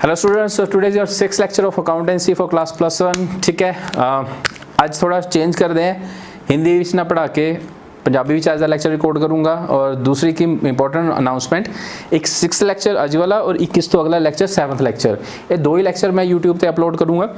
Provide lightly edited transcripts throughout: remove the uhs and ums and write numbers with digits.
Hello students, so today is your 6th lecture of accountancy for class +1। ठीक है, आज थोड़ा चेंज कर दें, हिंदी विच ना पढ़ा के पंजाबी विच आज लेक्चर रिकॉर्ड करूँगा। और दूसरी की इंपॉर्टेंट अनाउंसमेंट, एक 6th लेक्चर अज वाला और 21 तो अगला लेक्चर 7th लेक्चर, ये दो ही लेक्चर मैं यूट्यूब पर अपलोड करूँगा।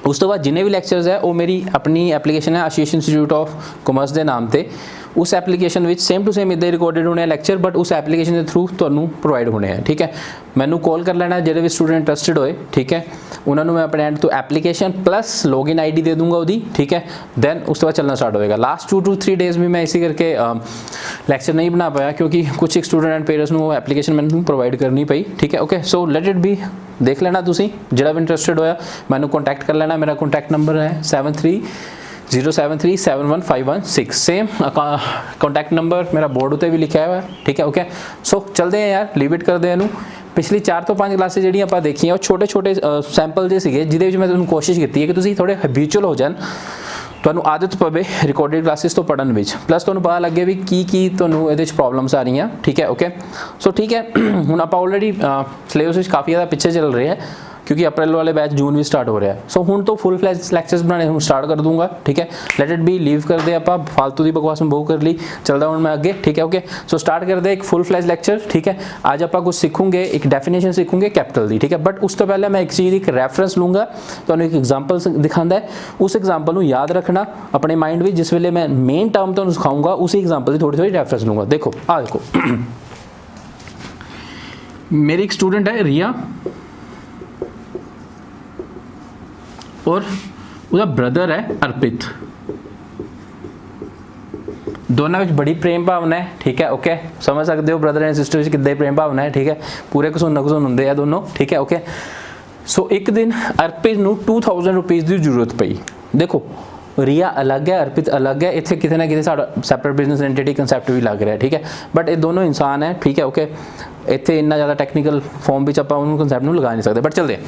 उस तो बाद जिन्हें भी लेक्चर्स है वो मेरी अपनी एप्लीकेशन है आशीष इंस्टीट्यूट ऑफ कॉमर्स के नाम से, उस एप्लीकेशन में सेम टू सेम इदा रिकॉर्डेड होने लेक्चर, बट उस एप्लीकेशन के थ्रू तुहानू प्रोवाइड होने हैं। ठीक है, मैनू कॉल कर लेना जो भी स्टूडेंट इंटरस्टिड होए। ठीक है, उन्होंने मैं अपने एंड तो एप्लीकेशन प्लस लॉगिन आईडी दे दूंगा उदी। ठीक है, देन उस तो बाद चलना स्टार्ट होएगा। लास्ट 2 to 3 डेज में मैं इसी करके लेक्चर नहीं बना पाया क्योंकि कुछ एक स्टूडेंट एंड पेरेंट्स को एप्लीकेशन मैंने प्रोवाइड करनी पई। ठीक है, okay, so let it be, देख लेना तुसी जो भी इंटरस्टिड होया मैनू कॉन्टैक्ट कर लेना। मेरा कॉन्टैक्ट नंबर है 7307351516, सेम कॉन्टैक्ट नंबर मेरा बोर्ड उत्ते भी लिखा हुआ है। ठीक है, ओके, सो चलते हैं यार, लीव इट करते हैं। पिछली 4 ਤੋਂ 5 क्लासेस जी आप देखी वो छोटे छोटे सैंपल जे सीगे जिहदे विच मैं तुहानूं कोशिश की है कि तुसीं थोड़े हैबिचुअल हो जान, तुहानूं आदत पवे रिकॉर्डेड क्लासेस तो पढ़न विच, प्लस तुहानूं पता लगे भी की तुहानूं इहदे विच प्रॉब्लम्स आ रही हैं। ठीक है, ओके, सो ठीक है, हुण आपां ऑलरेडी सिलेबस विच काफ़ी ज़्यादा पिछे चल रहे हैं क्योंकि अप्रैल वाले बैच जून भी स्टार्ट हो रहा है। सो हुण तो फुल फ्लैश लेक्चर्स बनाने हूँ स्टार्ट कर दूंगा। ठीक है, लेट इट बी, लीव कर दे, आप फालतू की बकवास में बहुत कर ली, चलता हूँ मैं आगे। ठीक है, ओके, सो स्टार्ट कर दे एक फुल फ्लैश लेक्चर। ठीक है, आज आप कुछ सीखूंगे, एक डेफिनेशन सीखूंगे कैपिटल की। ठीक है, बट उस तो पहले मैं एक चीज़ एक रैफरेंस लूँगा, तो एक एग्जाम्पल दिखाता है, उस एग्जाम्पल को याद रखना अपने माइंड में। जिस वेले मैं मेन टर्म तो सिखाऊंगा उसी एग्जाम्पल की थोड़ी थोड़ी रैफरेंस लूँगा। देखो आ देखो मेरी एक स्टूडेंट है रिया और उसका ब्रदर है अर्पित, दोनों में बड़ी प्रेम भावना है। ठीक है, ओके, समझ सकते हो ब्रदर एंड सिस्टर कितने प्रेम भावना है। ठीक है, पूरे घसून होंगे हैं दोनों। ठीक है, ओके, सो एक दिन अर्पित नूं 2000 रुपीज़ की जरूरत पई। देखो रिया अलग है, अर्पित अलग है, इतने कितने ना कितने साड़ा सैपरेट बिजनेस एंटिटी कंसैप्ट भी लग रहा है। ठीक है, बट ये दोनों इंसान है। ठीक है, ओके, इतने इन्ना ज़्यादा टैक्नीकल फॉर्म भी आप उन्होंने कंसैप्ट में लगा नहीं सकते, बट चलते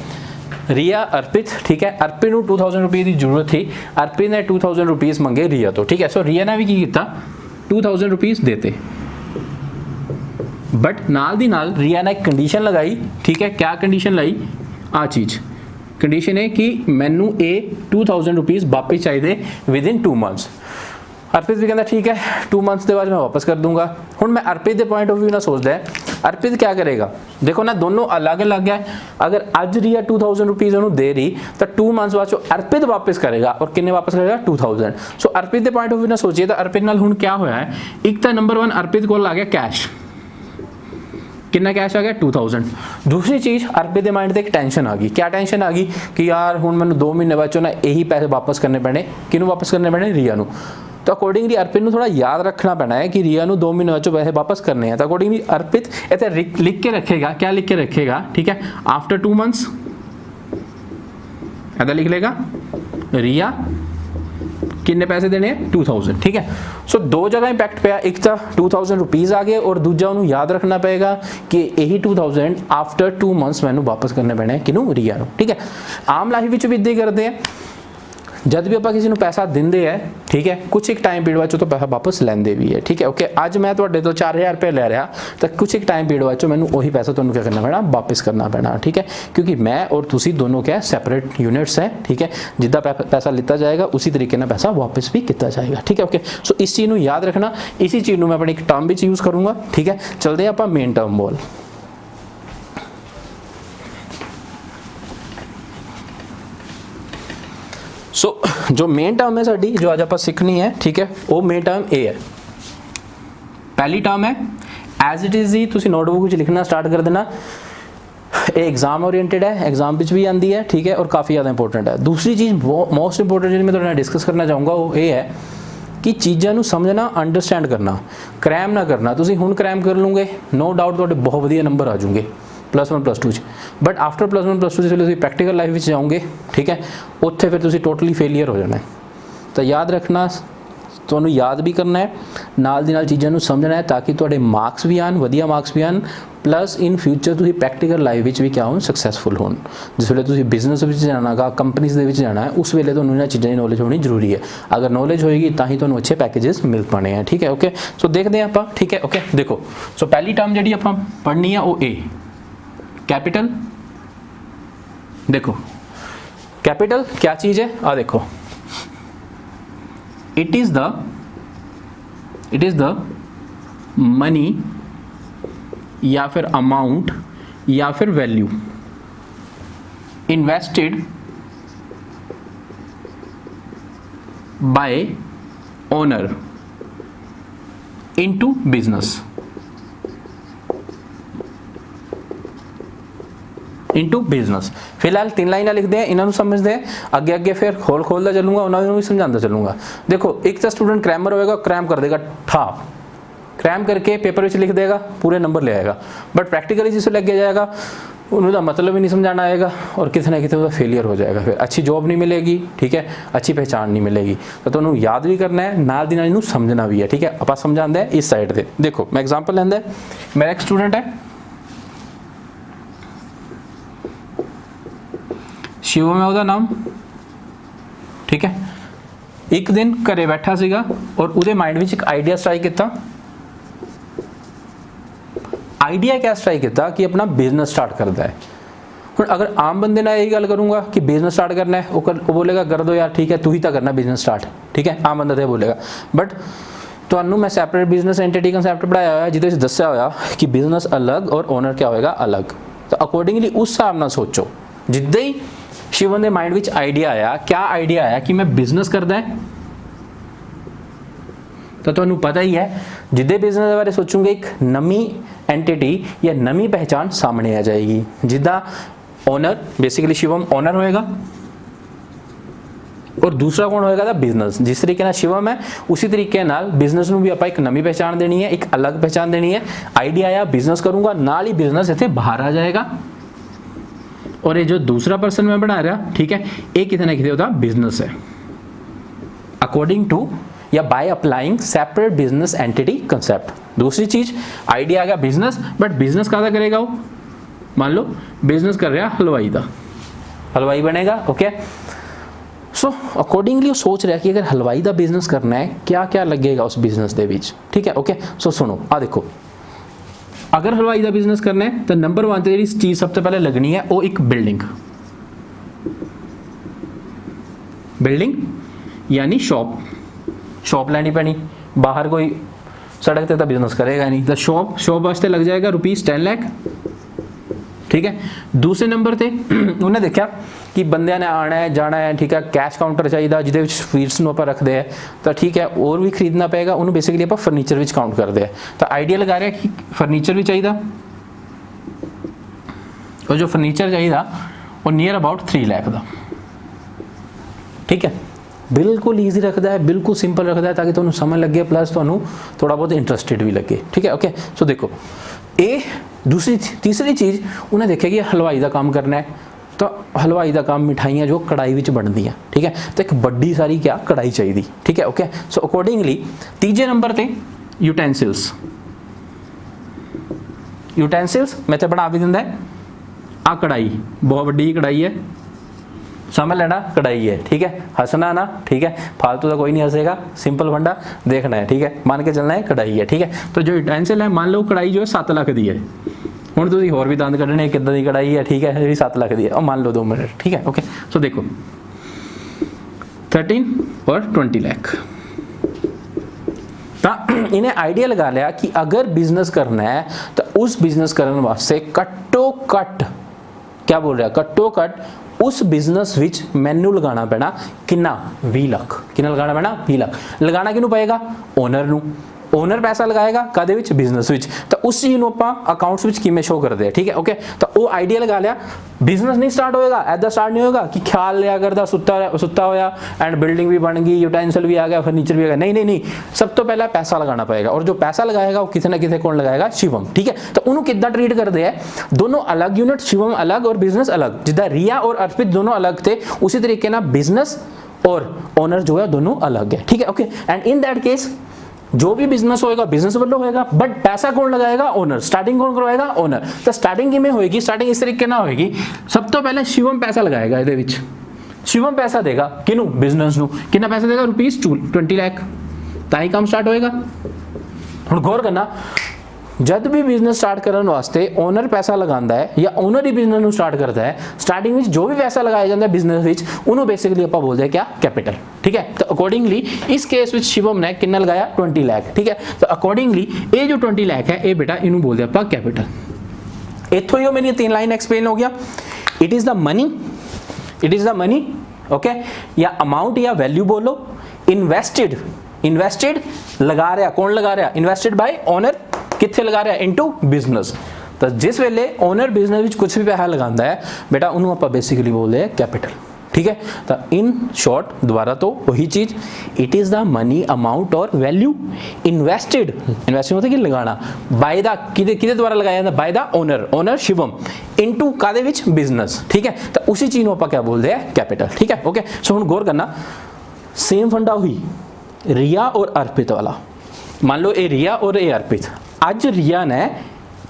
रिया अर्पित। ठीक है, अर्पित को 2000 रुपये की जरूरत थी, अर्पित ने 2000 रुपीज़ मंगे रिया तो। ठीक है, सो रिया ने भी की किया 2000 रुपीज़ देते, बट नाल दी नाल रिया ने एक कंडीशन लगाई। ठीक है, क्या कंडीशन लाई? आ चीज़ कंडीशन है कि मैनू ये 2000 रुपीज़ वापस चाहिए विदिन 2 मंथ्स। अर्पित भी कहता ठीक है 2 मंथ्स के बाद मैं वापस कर दूंगा। हुण मैं अर्पित के पॉइंट ऑफ व्यू ना सोचता है, अर्पित क्या करेगा? देखो ना, दोनों अलग अलग है। अगर अज रिया 2000 रुपीज़ उन्होंने दे रही तो 2 मंथ्स बाद अर्पित वापस करेगा, और किन्ने वापस करेगा? 2000। सो अर्पित के पॉइंट ऑफ व्यू ना सोचिए तो अर्पित नाल हुण क्या होया है, एक तो नंबर 1 अर्पित को आ गया कैश, कितना कैश आ गया? 2000। दूसरी चीज़ अर्पित के माइंड से एक टेंशन आ गई। क्या टेंशन आ गई कि यार हुण मैंने 2 महीने बाद ना यही पैसे वापस करने पैने, किनू वापस करने पैने? रिया नू। तो अकॉर्डिंगली अर्पित को थोड़ा याद रखना पैना है कि रिया 2 महीने बाद पैसे वापस करने हैं। तो अकॉर्डिंगली अर्पित इतना लिख के रखेगा, क्या लिख के रखेगा? ठीक है, आफ्टर 2 मंथ्स ऐसा लिख लेगा रिया कितने पैसे देने हैं? 2000। ठीक है, सो दो जगह इंपैक्ट पे, एक तो 2000 रुपीज़ आ गए और दूजा उन्होंने याद रखना पड़ेगा कि यही 2000 आफ्टर 2 मंथ्स मैंने वापस करने पैने किनू? रिया नू। ठीक है, आम लाइफ में भी इदा करते हैं, जब भी आप किसी को पैसा देंगे है, ठीक है, कुछ एक टाइम पीरियड बाद तो पैसा वापस लेंदे भी है। ठीक है, ओके, अज मैं तुहाडे तो 4000 रुपये ले रहा तो कुछ एक टाइम पीरियड बाद मैंने वही पैसा तुहानू क्या करना पैना? वापस करना पैना। ठीक है, क्योंकि मैं और तुसी दोनों क्या सैपरेट यूनिट्स हैं। ठीक है, जिदा पैसा लिता जाएगा उसी तरीके ना पैसा वापस भी किया जाएगा। ठीक है, ओके, सो इस चीज़ को याद रखना, इसी चीज़ को मैं अपनी एक टर्म भी यूज़ करूँगा। ठीक है, चलते हैं आप मेन टर्म बोल। सो जो मेन टर्म है साड़ी जो आज आप सीखनी है, ठीक है, वो मेन टर्म ए है। पहली टर्म है एज इट इज़ ही, तुसी नोटबुक लिखना स्टार्ट कर देना। ये एग्जाम ओरिएंटेड है, एग्जाम भी आती है। ठीक है, और काफ़ी ज़्यादा इंपॉर्टेंट है। दूसरी चीज़ मोस्ट इंपॉर्टेंट जी मैं तुहाडे नाल डिस्कस करना चाहूँगा वो ये है कि चीज़ों को समझना, अंडरस्टैंड करना, क्रैम ना करना। तुसी हुण क्रैम कर लोगे, नो डाउट तुहाडे बहुत वधिया नंबर आ जाऊँगे +1 +2 बट आफ्टर +1 +2 जिसमें प्रैक्टिकल लाइफ में जाओगे, ठीक है, उत्थे फिर तुसी टोटली फेलीयर हो जाना है। तो याद रखना, तुहानू याद भी करना है, नाल दी नाल चीज़ों को समझना है ताकि तुहाडे मार्क्स भी आन, वधिया मार्क्स भी आन, प्लस इन फ्यूचर तुसी प्रैक्टिकल लाइफ में भी क्या हो सक्सैसफुल हो। जिस वे तुसी बिजनेस में जाना गा, कंपनीज के जाना है, उस वेले तुहानू इन्हां चीज़ों की नॉलेज होनी जरूरी है। अगर नॉलेज होएगी तो ही तुहानू अच्छे पैकेजेस मिल पाने हैं। ठीक है, ओके, सो देखते हैं आप। ठीक है, ओके, देखो, सो पहली टर्म जी आप पढ़नी है वो ए कैपिटल, देखो कैपिटल क्या चीज है, आ देखो, इट इज द मनी या फिर अमाउंट या फिर value invested by owner into business, into business. फिलहाल 3 लाइना लिखते हैं, इन्होंने समझते हैं, अगे अगे फिर खोलता चलूंगा, उन्होंने भी समझाता चलूंगा। देखो एक तो स्टूडेंट क्रैमर होएगा, क्रैम कर देगा ठा, क्रैम करके पेपर में लिख देगा, पूरे नंबर ले आएगा, बट प्रैक्टिकली जिसे लग जाएगा उन्होंने मतलब ही नहीं समझाना आएगा और कितने ना कितने फेलियर हो जाएगा, फिर अच्छी जॉब नहीं मिलेगी, ठीक है, अच्छी पहचान नहीं मिलेगी। तो तुहानू याद भी करना है, नाल दी नाल समझना भी है, ठीक है। आप समझाते हैं इस साइड से, देखो मैं एग्जाम्पल लेंदा है, मेरा एक स्टूडेंट है शिवम है ਉਹਦਾ नाम, ठीक है। एक दिन घरे बैठा सीगा और ਉਹਦੇ माइंड ਵਿੱਚ एक आइडिया स्ट्राइक किया। आइडिया क्या स्ट्राइक किया कि अपना बिजनेस स्टार्ट करता है। हुण अगर आम बंदे नाल यही गल करूंगा कि बिजनेस स्टार्ट करना है, वो बोलेगा कर दो यार, ठीक है, तू ही तो करना बिजनेस स्टार्ट, ठीक है, आम बंदा तो बोलेगा। बट ਤੁਹਾਨੂੰ मैं सैपरेट बिजनेस एंटिटी कंसैप्ट पढ़ाया हुआ है जिहदे विच दस्सिया होया कि बिजनेस अलग और ओनर क्या होएगा अलग। तो अकॉर्डिंगली उस हिसाब नाल सोचो। जिद्दां ही शिवन के माइंड विच आइडिया आया, क्या आइडिया आया कि मैं बिजनेस करदा है, तो तुहानू पता ही है जिद्दे बिजनेस के बारे सोचूंगे एक नवी एंटिटी या नवी पहचान सामने आ जाएगी। जिद्दां ओनर बेसिकली शिवम ओनर होएगा और दूसरा कौन होएगा दा बिजनेस। जिस तरीके नाल शिवम है उसी तरीके नाल बिजनेस नूं भी आपां एक नवी पहचान देनी है, एक अलग पहचान देनी है। आइडिया आया बिजनेस करूंगा, नाल ही बिजनेस इत्थे बाहर आ जाएगा और ये जो दूसरा पर्सन मैं बना रहा, ठीक है, ये कितने ना कितने होता बिजनेस है अकॉर्डिंग टू या by applying separate business entity concept. दूसरी चीज आइडिया आ गया बिजनेस, बट बिजनेस काहदा करेगा वो, मान लो बिजनेस कर रहा हलवाई का, हलवाई बनेगा, ओके। सो अकॉर्डिंगली वो सोच रहा है कि अगर हलवाई का बिजनेस करना है क्या क्या लगेगा उस बिजनेस के बीच, ठीक है, ओके। सो सुनो आ देखो, अगर हलवाई का बिजनेस करना है तो नंबर 1 जी चीज़ सबसे पहले लगनी है वो एक बिल्डिंग, बिल्डिंग यानी शॉप लैनी पैनी। बाहर कोई सड़क पे तो बिजनेस करेगा नहीं, तो शॉप वास्ते लग जाएगा ₹10 लाख, ठीक है। दूसरे नंबर पे उन्हें देखा कि बंदे ने आना है जाना है, ठीक है, कैश काउंटर चाहिए जिहदे विच स्वीट्स नूं आपां रखदे हैं, तो ठीक है, और भी खरीदना पेगा, उन्होंने बेसिकली आपां फर्नीचर विच काउंट करते हैं। तो आइडिया लगा रहे कि फर्नीचर भी चाहिए और जो फर्नीचर चाहिए वो नियर अबाउट 3 लाख का, ठीक है। बिल्कुल ईजी रखता है, बिल्कुल सिंपल रखता है ताकि तुहानूं समझ लगे प्लस तुहानूं थोड़ा बहुत इंटरस्टेड भी लगे, ठीक है, ओके। सो देखो ये दूसरी तीसरी चीज़ उन्हें देखा कि हलवाई का काम करना है, तो हलवाई का काम मिठाइयाँ जो कढ़ाई विच बनदी हैं, ठीक है, तो एक बड़ी सारी क्या कढ़ाई चाहिए, ठीक है, ओके। सो अकॉर्डिंगली तीजे नंबर पे यूटेंसिल्स मैं तो बना भी दिंदा है। आ कढ़ाई बहुत बड़ी कढ़ाई है, समझ लेना कढ़ाई है, ठीक है, हंसना ना, ठीक है, फालतू का कोई नहीं हंसेगा, सिंपल फंडा देखना है, ठीक है, मान के चलना है कढ़ाई है, ठीक है। तो जो यूटेंसिल है मान लो कढ़ाई जो है 7 लाख दी है, हुण तुसीं होर भी दंद कढ़ने किद्दां दी कढ़ाई है, ठीक है, ये 7 लाख दी है, और मान लो 2 मिनट, ठीक है, ओके। सो देखो 13 और 20 लाख, तो इन्हें आइडिया लगा लिया कि अगर बिजनेस करना है तो उस बिजनेस करने वास्ते कट्टो कट क्या बोल रहा है, कट्टो कट उस बिजनेस विच मैनू लगाना पैना कितना 20 लाख, कितना लगाना पैना 20 लाख। लगाना किनू पएगा, ओनर नू, ओनर पैसा लगाएगा कादे विच बिजनेस विच, तो उस चीज़ नूं आपां अकाउंट्स विच किवें शो करदे हैं, ठीक है, ओके। तो वो आइडिया लगा लिया, बिजनेस नहीं स्टार्ट होएगा, ऐदा स्टार्ट नहीं होगा कि ख्याल लिया करदा सुत्ता होया एंड बिल्डिंग भी बन गई, यूटेंसिल भी आ गया, फर्नीचर भी आ गया, नहीं, सब तो पहला पैसा लगाना पड़ेगा, और जो पैसा लगाएगा वो किसी ना किसी कौन लगाएगा, शिवम, ठीक है। तो उन्होंने कितना ट्रीट करते हैं, दोनों अलग यूनिट, शिवम अलग और बिजनेस अलग, जिदा रिया और अर्पित दोनों अलग थे उसी तरीके ना बिजनेस और ओनर जो है दोनों अलग है, ठीक है, okay. And in that case जो भी बिजनेस होएगा बिजनेस वालों होएगा, बट पैसा कौन लगाएगा, ओनर, स्टार्टिंग कौन करवाएगा, ओनर। तो स्टार्टिंग किमें होएगी, स्टार्टिंग इस तरीके ना होएगी, सब तो पहले शिवम पैसा लगाएगा, इहदे विच शिवम पैसा देगा किनू, बिजनेस नू, कितना पैसा देगा, ₹20 लाख, ताई काम स्टार्ट होएगा। हुण गौर करना जब भी बिजनेस स्टार्ट करने वास्ते ओनर पैसा लगाता है या ओनर ही बिजनेस ਨੂੰ स्टार्ट करता है, स्टार्टिंग में जो भी पैसा लगाया जाता है बिजनेस ਵਿੱਚ ਉਹਨੂੰ बेसिकली ਆਪਾਂ बोलते हैं क्या कैपिटल। ठीक है, तो अकॉर्डिंगली इस केस ਵਿੱਚ शिवम ने कितना लगाया 20 लाख। ठीक है, तो अकॉर्डिंगली ये जो 20 लाख है ये बेटा इनू बोलते हैं ਆਪਾਂ कैपिटल। इथों ही मेरी 3 लाइन एक्सप्लेन हो गया। It is the money okay, या अमाउंट या वैल्यू बोलो। इन्वेस्टेड लगा रहा, कौन लगा रहा? इन्वेस्टेड बाय ओनर, कितने लगा रहा? Into business. तो जिस वेले ओनर बिजनेस में कुछ भी पैसा लगाता है बेटा उन्होंने आप बेसिकली बोलते हैं कैपिटल। ठीक है, तो इन शॉर्ट दोबारा तो वही चीज, it is the money amount or value invested मतलब कि लगाना बाय द किदे द्वारा लगाया जाता? By the owner Shivam into कादे विच बिजनेस। ठीक है, तो उसी चीज को आप क्या बोलते हैं? कैपिटल। ठीक है, ओके। सो हुण गौर करना, सेम फंडा हुई रिया और अर्पित वाला। मान लो ये रिया और ये अर्पित, अज रिया ने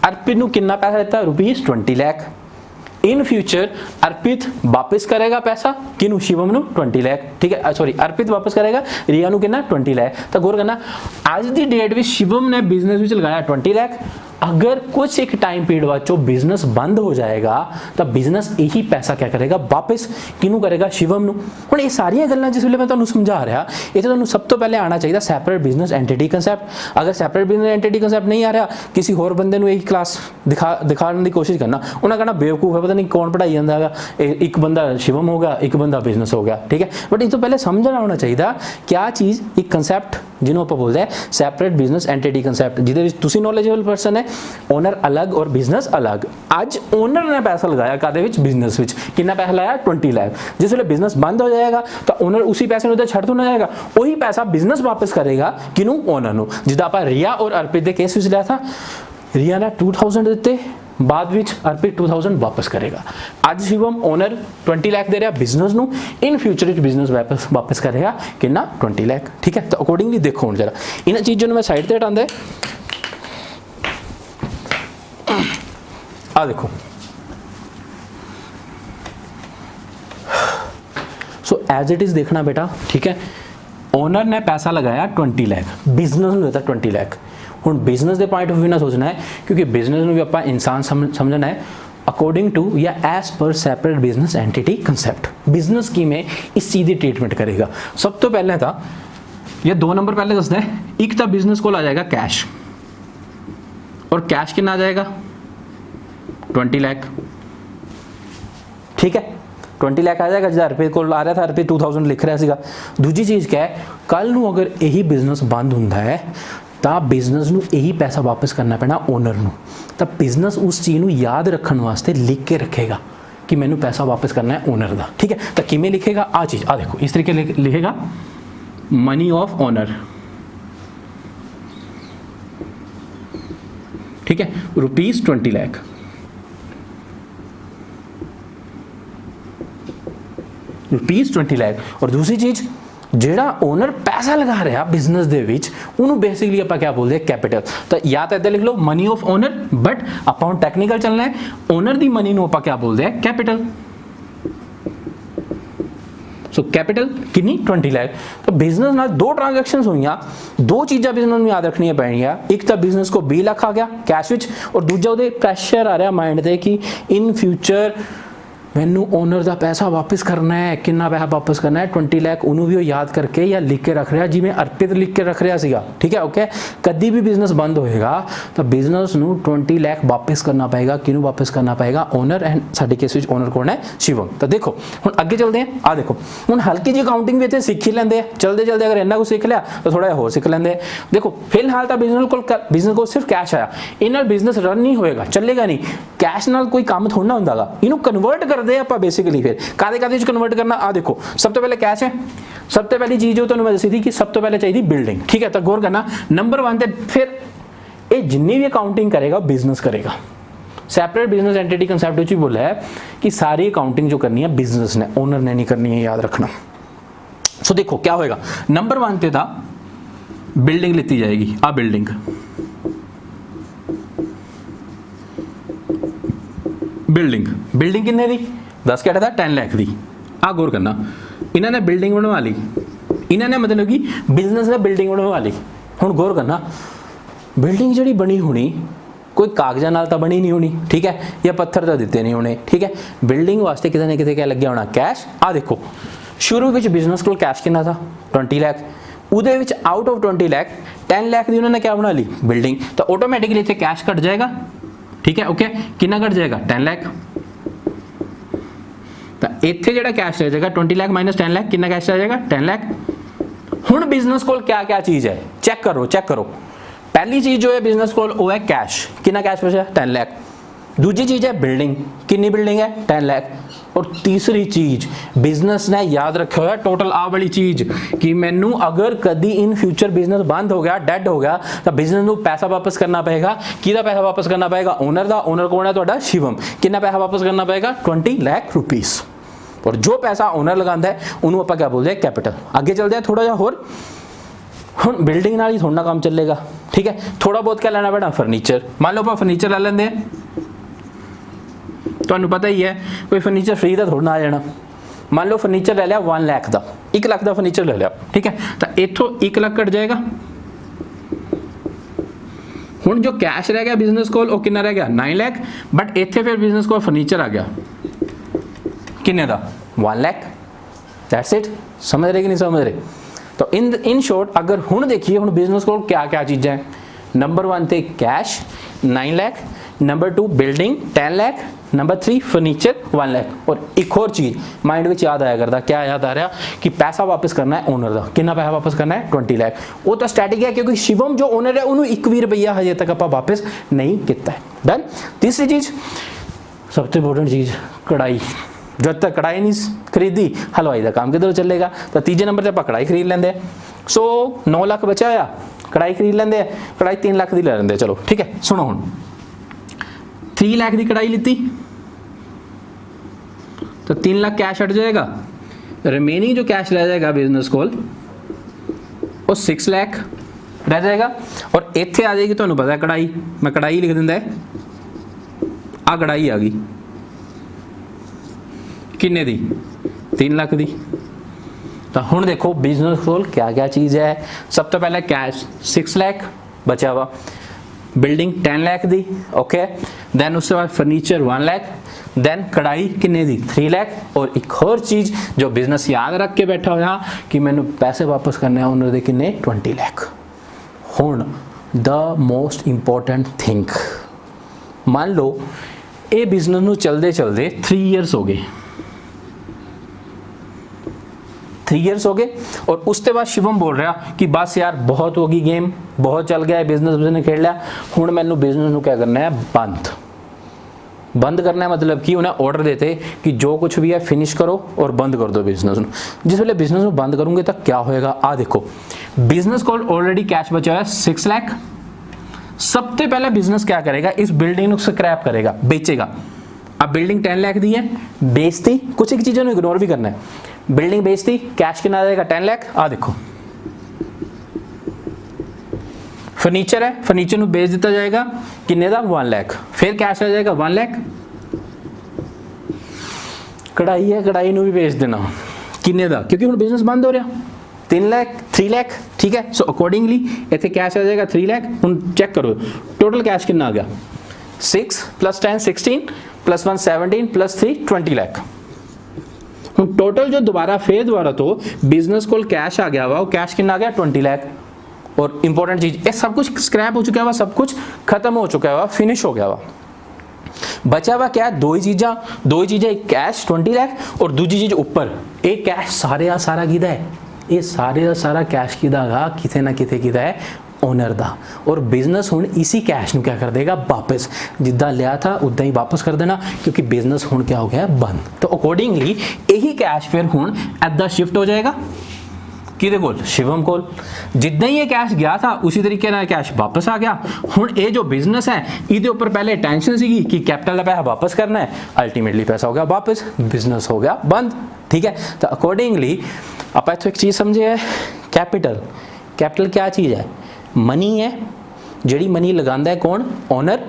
अर्पित को कितना पैसा देता? ₹20 लाख। इन फ्यूचर अर्पित वापस करेगा पैसा किनू? शिवम नु 20 लाख। ठीक है, सॉरी अर्पित वापस करेगा रिया नु कितना? 20 लाख। तो गौर करना, आज दी डेट में शिवम ने बिजनेस में लगाया 20 लाख। अगर कुछ एक टाइम पीरियड बाद जो बिजनेस बंद हो जाएगा तो बिजनेस यही पैसा क्या करेगा? वापस किनू करेगा? शिवम नु। हुण ये सारियां गल्लां जिस वेले मैं तुहानू समझा रहा, ये तो तुहानू सब तो पहले आना चाहिए सैपरेट बिजनेस एंटिटी कंसैप्ट। अगर सैपरेट बिजनेस एंटिटी कंसैप्ट नहीं आ रहा, किसी होर बंदे नू यही क्लास दिखाने की कोशिश करना, उन्हें कहना बेवकूफ है, पता नहीं कौन पढ़ाई जाता है, एक बंदा शिवम हो गया, एक बंदा बिजनेस हो गया। ठीक है, बट इस तो पहले समझना होना चाहिए क्या चीज़, एक कंसैप्ट जिन्होंने आप बोलते हैं सैपरेट बिजनेस एंटिटी कंसैप्ट, जिहदे विच तुसीं नॉलेजेबल पर्सन है, ओनर अलग और बिजनेस अलग। आज ओनर ने पैसा लगाया कादे विच? Business which. कितना पैसा लाया? 20 लाख। जिस वेले बिजनेस बंद हो जाएगा तो ओनर उसी पैसे में छड़ तो ना जाएगा, वही पैसा बिजनेस वापस करेगा किनू? ओनर नू। जिदा आप रिया और अर्पित के केस विच लिया था, रिया ने 2000 दिते, बाद विच अर्पित 2000 वापस करेगा। आज शिवम ओनर 20 लाख दे रहा बिजनेस नू, इन फ्यूचर बिजनेस वापस करेगा कितना? 20 लाख। ठीक है, तो अकॉर्डिंगली देखो हुण जरा इन चीज़ों मैं साइड ते हटांदा आ देखो। सो एज इट इज देखना बेटा। ठीक है, ओनर ने पैसा लगाया 20 लाख, बिजनेस में देता 20 लाख। हुण बिजनेस के पॉइंट ऑफ व्यू ना सोचना है, क्योंकि बिजनेस में भी आप इंसान समझना है अकॉर्डिंग टू या एज पर separate business entity concept. Business की में इस चीज़ की ट्रीटमेंट करेगा। सब तो पहले था ये 2 नंबर पहले दसदा है, एक तो बिजनेस को आ जाएगा कैश, और कैश कितना आ जाएगा? 20 लाख। ठीक है, 20 लाख आ जाएगा। जिदा अर्पित को आ रहा था, अर्पित 2000 लिख रहा सीगा। दूजी चीज़ क्या है, कल नू अगर यही बिजनेस बंद होंदा है तो बिजनेस नू यही पैसा वापस करना पैना ओनर नू। तो बिजनेस उस चीज़ नू याद रखने वास्ते लिख के रखेगा कि मैनू पैसा वापस करना है ओनर का। ठीक है, तो किमें लिखेगा? आ चीज़ आ देखो, इस तरीके लिखेगा, मनी ऑफ ओनर। ठीक है, ₹20 लाख। ₹20 लाख। और दूसरी चीज़, जेड़ा ओनर पैसा लगा रहा बिजनेस दे विच, उन्होंने बेसिकली आप क्या बोलते हैं? कैपिटल। तो या तो इधर लिख लो मनी ऑफ ओनर, बट आप टेक्निकल चलना है, ओनर दी मनी नू आप क्या बोलते हैं? कैपिटल। सो कैपिटल कितनी? 20 लाख। तो बिजनेस नाल 2 ट्रांजैक्शंस हुई, 2 चीज़ा बिजनेस में याद रखनी पैणियां। एक तो बिजनेस को 20 लाख आ गया कैश विच, और दूजा उहदे प्रैशर आ रहा माइंड से कि इन फ्यूचर मैनू ओनर का पैसा वापस करना है। कितना पैसा वापस करना है? 20 लाख। उन्होंने भी याद करके या लिख के रख रहा, जिमें अर्पित लिख के रख रहा सीगा। ठीक है, ओके। कभी भी बिजनेस बंद होएगा तो बिजनेस नू 20 लाख वापस करना पड़ेगा। किनू वापस करना पड़ेगा? ओनर। एंड साडे केस विच ओनर कौन है? शिवम। तो देखो हुण अगे चलते हैं। आ देखो हुण हल्की जी अकाउंटिंग भी इत्थे सीख ही लेंदे, चलते चलते अगर इन्ना कुछ सीख लिया तो थोड़ा होर सीख लेंदे। देखो फिलहाल तो बिजनेस को सिर्फ कैश आया, इन्हां बिजनेस रन नहीं होएगा, चलेगा नहीं। कैश नाल कोई काम थोड़ा ना हुंदा गा, इनू कन्वर्ट करदे आपां बेसिकली। फिर कादे कादे च कन्वर्ट करना? आ देखो सब तो पहले कैश है। सब तो पहली चीज जो तुहानू मैं दसी थी कि सब तो पहले चाहिए बिल्डिंग। ठीक है, तो गौर करना नंबर 1 ते फिर ये जिन्नी भी अकाउंटिंग करेगा बिजनेस करेगा। सैपरेट बिजनेस एंटिटी कंसेप्ट भी बोला है कि सारी अकाउंटिंग जो करनी है बिजनेस ने, ओनर ने नहीं करनी है, याद रखना। सो देखो क्या होएगा, नंबर 1 ते था बिल्डिंग लीती जाएगी। आ बिल्डिंग कितने दी? 10 क्या था? 10 लाख दी। आ गौर करना, इन्होंने बिल्डिंग बनवा ली, इन्होंने मतलब कि बिजनेस ने बिल्डिंग बनवा ली। हुण गौर करना ਬਿਲਡਿੰਗ ਜਿਹੜੀ ਬਣੀ ਹੋਣੀ ਕੋਈ ਕਾਗਜ਼ਾਂ ਨਾਲ ਤਾਂ ਬਣੀ ਨਹੀਂ ਹੋਣੀ, ਠੀਕ ਹੈ, ਜਾਂ ਪੱਥਰ ਤਾਂ ਦਿੱਤੇ ਨਹੀਂ ਹੋਣੇ, ਠੀਕ ਹੈ। ਬਿਲਡਿੰਗ ਵਾਸਤੇ ਕਿਤੇ ਨਾ ਕਿਤੇ ਕਿਆ ਲੱਗਿਆ ਹੋਣਾ, ਕੈਸ਼। ਆ ਦੇਖੋ ਸ਼ੁਰੂ ਵਿੱਚ ਬਿਜ਼ਨਸ ਕੋਲ ਕੈਸ਼ ਕਿੰਨਾ था 20 ਲੱਖ, ਉਹਦੇ ਵਿੱਚ ਆਊਟ ਆਫ 20 ਲੱਖ 10 ਲੱਖ ਦੀ ਉਹਨਾਂ ਨੇ ਕਿਆ ਬਣਾ ਲਈ, ਬਿਲਡਿੰਗ। ਤਾਂ ਆਟੋਮੈਟਿਕਲੀ ਇੱਥੇ ਕੈਸ਼ ਘਟ ਜਾਏਗਾ, ਠੀਕ ਹੈ, ਓਕੇ। ਕਿੰਨਾ ਘਟ ਜਾਏਗਾ, 10 ਲੱਖ। ਤਾਂ ਇੱਥੇ ਜਿਹੜਾ ਕੈਸ਼ ਰਹਿ ਜਾਏਗਾ 20 ਲੱਖ ਮਾਈਨਸ 10 ਲੱਖ, ਕਿੰਨਾ ਕੈਸ਼ ਰਹਿ ਜਾਏਗਾ, 10 ਲੱਖ। ਹੁਣ ਬਿਜ਼ਨਸ ਕੋਲ ਕਿਆ ਕਿਆ ਚੀਜ਼ ਹੈ, ਚੈੱਕ ਕਰੋ। पहली चीज जो है बिजनेस कोल वो है कैश, कितना कैश बचा 10 लाख। दूसरी चीज है बिल्डिंग, कितनी बिल्डिंग है 10 लाख। और तीसरी चीज बिजनेस ने याद रखा हुआ टोटल आ वाली चीज कि मैनू अगर कभी इन फ्यूचर बिजनेस बंद हो गया, डेड हो गया, तो बिजनेस नू पैसा वापस करना पएगा। किहदा पैसा वापस करना पएगा, ओनर दा। ओनर कौन है तुहाडा, शिवम। कितना पैसा वापस करना पएगा 20 लाख रुपीस। और जो पैसा ओनर लगांदा है उन्होंने आपां क्या बोलते हैं, कैपिटल। आगे चलते हैं थोड़ा जिहा होर। ਹੁਣ ਬਿਲਡਿੰਗ ਨਾਲ ਹੀ ਥੋੜਾ ਕੰਮ ਚੱਲੇਗਾ, ਠੀਕ ਹੈ। ਥੋੜਾ ਬਹੁਤ ਕਿਆ ਲੈਣਾ ਪੈਣਾ, ਫਰਨੀਚਰ। ਮੰਨ ਲਓ ਆਪਾਂ ਫਰਨੀਚਰ ਲੈ ਲੈਂਦੇ ਆ, ਤੁਹਾਨੂੰ ਪਤਾ ਹੀ ਹੈ ਕੋਈ ਫਰਨੀਚਰ ਫ੍ਰੀ ਦਾ ਥੋੜਾ ਨਾ ਆ ਜਾਣਾ। ਮੰਨ ਲਓ ਫਰਨੀਚਰ ਲੈ ਲਿਆ 1 ਲੱਖ ਦਾ, 1 ਲੱਖ ਦਾ ਫਰਨੀਚਰ ਲੈ ਲਿਆ, ਠੀਕ ਹੈ। ਤਾਂ ਇੱਥੋਂ 1 ਲੱਖ ਘਟ ਜਾਏਗਾ। ਹੁਣ ਜੋ ਕੈਸ਼ ਰਹਿ ਗਿਆ ਬਿਜ਼ਨਸ ਕੋਲ ਉਹ ਕਿੰਨਾ ਰਹਿ ਗਿਆ 9 ਲੱਖ। ਬਟ ਇੱਥੇ ਫਿਰ ਬਿਜ਼ਨਸ ਕੋਲ ਫਰਨੀਚਰ ਆ ਗਿਆ ਕਿੰਨੇ ਦਾ 1 ਲੱਖ। That's it. समझ रहे कि नहीं समझ रहे। तो इन शॉर्ट अगर हुण देखिए हुण बिजनेस को क्या क्या चीज़ें, नंबर 1 थे cash 9 lakh, number 2 building 10 lakh, number 3 furniture 1 lakh. और एक और चीज़ माइंड में याद आया करता, क्या याद आ रहा कि पैसा वापस करना है ओनर का। कितना पैसा वापस करना है 20 लाख। वो तो स्टैटिक है क्योंकि शिवम जो ओनर है उन्होंने 1 भी रुपया हजे तक आप वापस नहीं किया है। डन। तीसरी चीज़ सबसे इंपोर्टेंट चीज़ कढ़ाई। जब तक कढ़ाई नहीं खरीदी हलवाई का काम किधर चलेगा। तो तीजे नंबर पर आप कढ़ाई खरीद लेंगे। सो 9 लाख बचा होया, कढ़ाई खरीद लेंगे। कढ़ाई 3 लाख की ले लेंगे। चलो ठीक है, सुनो हुण 3 लाख की कढ़ाई लीती तो 3 लाख कैश हट जाएगा। रिमेनिंग जो कैश रह जाएगा बिजनेस कोल वो 6 लाख रह जाएगा। और इत्थे आ जाएगी, तुहानूं पता है कढ़ाई, मैं कढ़ाई लिख दिंदा है, आ कढ़ाई आ गई किन्ने दी 3 लाख दी। तो हुण देखो बिजनेस कोल क्या क्या चीज़ है। सब तो पहले कैश 6 लाख बचा हुआ, बिल्डिंग 10 लाख दी, ओके। दैन उसके बाद फर्नीचर 1 लाख, दैन कढ़ाई किन्ने दी 3 लाख। और एक और चीज़ जो बिजनेस याद रख के बैठा होया कि मैनू पैसे वापस करने हैं उन्होंने किन्ने 20 लाख। हुण द मोस्ट इंपॉर्टेंट थिंग, मान लो ये बिजनेस नू चलते चलते 3 ईयर्स हो गए, 3 ईयर्स हो गए। और उसके बाद शिवम बोल रहा कि बस यार बहुत होगी गेम, बहुत चल गया है, बिजनेस खेल लिया, हुण मैनू बिजनेस नू क्या करना है बंद करना है। मतलब कि उन्हें ऑर्डर देते कि जो कुछ भी है फिनिश करो और बंद कर दो बिजनेस नू। जिस वेले बिजनेस नू बंद करूँगे तो क्या होएगा, आ देखो बिजनेस को ऑलरेडी कैश बचा है 6 लाख। सबसे पहले बिजनेस क्या करेगा, इस बिल्डिंग को स्क्रैप करेगा, बेचेगा। अब बिल्डिंग 10 लाख दी है, बेचती, कुछ एक चीज़ों को इग्नोर भी करना है। बिल्डिंग बेचती, कैश कितना आ जाएगा 10 लाख। आ देखो फर्नीचर है, फर्नीचर को बेच दिया जाएगा किन्ने दा 1 लाख। फिर कैश आ जाएगा 1 लाख। कढ़ाई है, कढ़ाई को भी बेच देना किन्ने दा, क्योंकि हुण बिजनेस बंद हो रहा 3 लाख 3 लाख, ठीक है। सो अकॉर्डिंगली इतने कैश आ जाएगा 3 लाख। हुण चेक करो टोटल कैश कितना आ गया 6 + 10 16 + 1 17 + 3 20 लाख। हुण टोटल जो दोबारा तो बिजनेस को कैश आ गया वा, वो कैश कितना आ गया 20 लाख। और इंपॉर्टेंट चीज ये सब कुछ स्क्रैप हो चुका है, सब कुछ खत्म हो चुका है, फिनिश हो गया वा। बचा हुआ क्या है, दो ही चीज़ें, एक कैश 20 लाख और दूसरी चीज ऊपर एक कैश सारे का सारा किदा है, ये सारे का सारा कैश किदा गा किते ना किते किदा है ओनर दा। और बिजनेस हुण इसी कैश नूं क्या कर देगा वापस, जिद्दां लिया था उद्दां ही वापस कर देना, क्योंकि बिजनेस हुण क्या हो गया बंद। तो अकॉर्डिंगली यही कैश फिर हुण ऐदा शिफ्ट हो जाएगा किदे कोल, शिवम कोल। जिद्दां ही ये कैश गया था उसी तरीके नाल कैश वापस आ गया। हुण ये जो बिजनेस है इहदे उपर पहले टेंशन सीगी कि कैपिटल का पैसा वापस करना है, अल्टीमेटली पैसा हो गया वापस, बिजनेस हो गया बंद, ठीक है। तो अकॉर्डिंगली आप इत्थों एक चीज़ समझे है, कैपिटल क्या चीज़ है, मनी है। जिहड़ी मनी लगांदा है कौन, ओनर।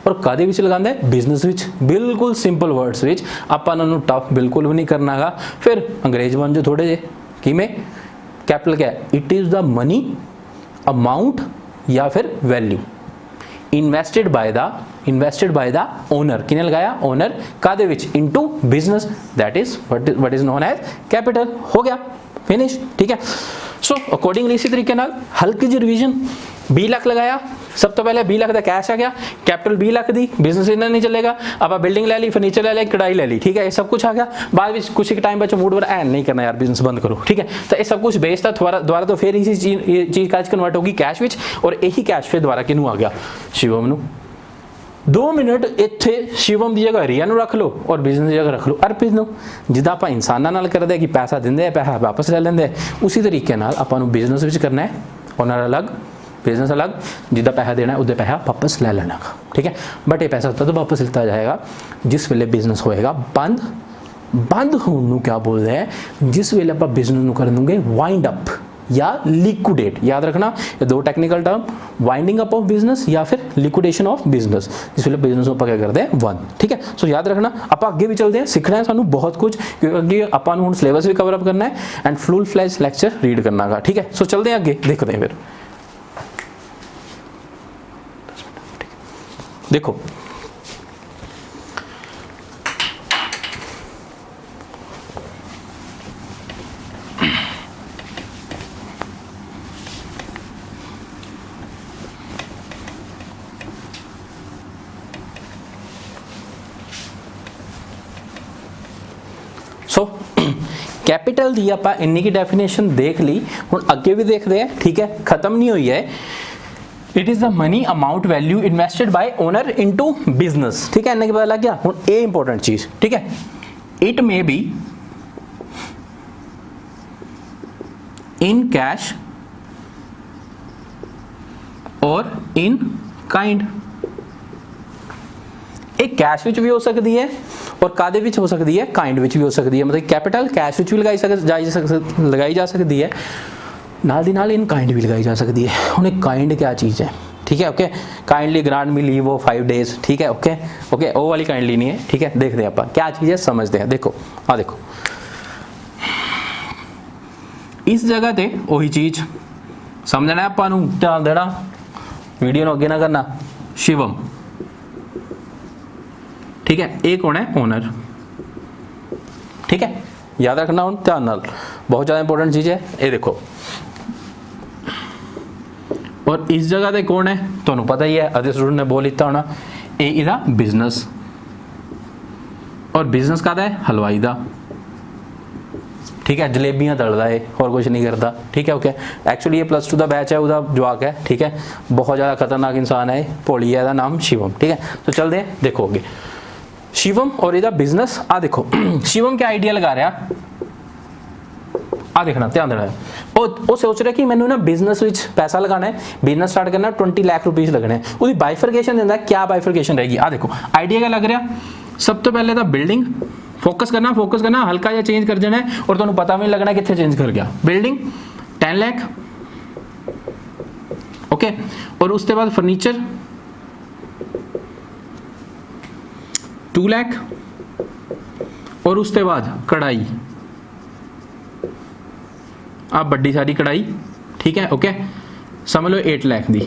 और कादे विच लगांदा है, बिजनेस विच। बिल्कुल सिंपल वर्ड्स विच, आपां इन्हां नूं टफ बिल्कुल भी नहीं करना गा। फिर अंग्रेज बन जो थोड़े जे, किवें कैपिटल क्या है, it is the money amount या फिर वैल्यू, ਇਨਵੈਸਟਡ ਬਾय ਦਾ ਓਨਰ। ਕਿਹਨੇ ਲਗਾਇਆ? ਓਨਰ। ਕਾਦੇ ਵਿੱਚ? Into business, that is what is known as capital. हो गया, फिनिश। ठीक है। सो अकॉर्डिंगली इसी तरीके नाल हल्की जी रिवीजन 20 लाख लगाया, सब तो पहले 20 लाख का कैश आ गया, कैपिटल 20 लाख दी, बिजनेस इन्ना नहीं चलेगा, आप बिल्डिंग ले ली, फर्नीचर ले लिया, कढ़ाई ले ली, ठीक है, ये सब कुछ आ गया। बाद में कुछ एक टाइम बच्चों मूड पर ऐन नहीं करना यार, बिजनेस बंद करो, ठीक है, तो ये सब कुछ बेचता दोबारा तो फिर इसी चीज़ कैश कन्वर्ट होगी कैश विच, और यही कैश फिर दोबारा किनू आ गया? शिवम नू। 2 मिनट इत्थे शिवम की जगह रिया नू रख लो और बिजनेस की जगह रख लो अर्पित नू। जिद्दां आपां इंसानां नाल करदे कि पैसा दिंदे पैसा वापस ले लैंदे, उसी तरीके नाल आपां नू बिजनेस विच करना है, ओनर अलग बिजनेस अलग, जिद्दां पैसा देना है उद्दे पैसा वापस ले लेना, ठीक है। बट ये पैसा तद वापस लिता जाएगा जिस वेले बिजनेस होएगा बंद होने नू क्या बोलते हैं, जिस वेले आपां बिजनेस नू कर दूंगे वाइंड अप या लिक्विडेट। याद रखना ये 2 technical term, winding up of business या फिर लिक्विडेशन ऑफ बिजनेस, जिस वेले बिजनेस आप क्या करते हैं वन, ठीक है। सो याद रखना, आप अगे भी चलते हैं, सीखना है सानू बहुत कुछ, क्योंकि अगे आपां नू हुण सिलेबस भी कवर अप करना है and full flash lecture read करना है, ठीक है। सो चलते हैं अगे, देखते हैं फिर। देखो कैपिटल दी आपां इन्नी की डेफिनेशन देख ली, हुण अगे भी देखते हैं, ठीक है, खत्म नहीं हुई है। It is the money amount value invested by owner into business, ठीक है, इन्ने के पता लग गया। हुण ये इंपॉर्टेंट चीज, ठीक है, it may be in cash or in kind. एक कैश विच भी हो सकती है और कादे विच हो सकती है, काइंड विच भी हो सकती है, मतलब कैपिटल कैश विच भी लगाई जा सकती है, नाल दी नाल इन काइंड भी लगाई जा सकती है। हुण काइंड क्या चीज़ है, ठीक है, ओके। काइंडली ग्रांट मी लीव वो 5 डेज, ठीक है, ओके ओके, वो वाली काइंडली नहीं है, ठीक है। देखते हैं आप क्या चीज़ है, समझते हैं। देखो देखो इस जगह ते वही चीज़ समझना है, आपां नूं ध्यान देना, वीडियो नूं अगे ना करना। शिवम, ठीक है, एक कौन है? ओनर, ठीक है, याद रखना हूँ ध्यान नाल, बहुत ज़्यादा इंपॉर्टेंट चीज़ है ये। देखो और इस जगह पे कौन है, तुहानू पता ही है, अदे स्टूडेंट ने बोल लिता होना, ये इहदा बिजनेस, और बिजनेस काहदा है? हलवाई दा, ठीक है, जलेबियां तलदा है और कुछ नहीं करता, ठीक है, ओके। एक्चुअली ये +2 का बैच है, उसका जवाक है, ठीक है, बहुत ज़्यादा खतरनाक इंसान है, भोली है, नाम शिवम, ठीक है। तो चलते हैं, देखोगे शिवम और इहदा बिजनेस। आ देखो शिवम क्या आइडिया लगा रहा, आ देखना, ध्यान देना। वो सोच रहा कि मैंने ना बिजनेस विच पैसा लगाना है, बिजनेस स्टार्ट करना, 20 लाख रुपीज़ लगने हैं, उसकी बाइफरकेशन देता है, क्या बाइफरकेशन रहेगी? आ देखो आइडिया क्या लग रहा, सब तो पहले था बिल्डिंग, फोकस करना, हल्का या चेंज कर देना है, और तुम्हें पता भी नहीं लगना कितने चेंज कर गया। बिल्डिंग 10 लाख, ओके, और उसके बाद फर्नीचर 2 लाख, और उसके बाद कढ़ाई, आप बड़ी सारी कढ़ाई, ठीक है, ओके, समझ लो 8 लाख दी,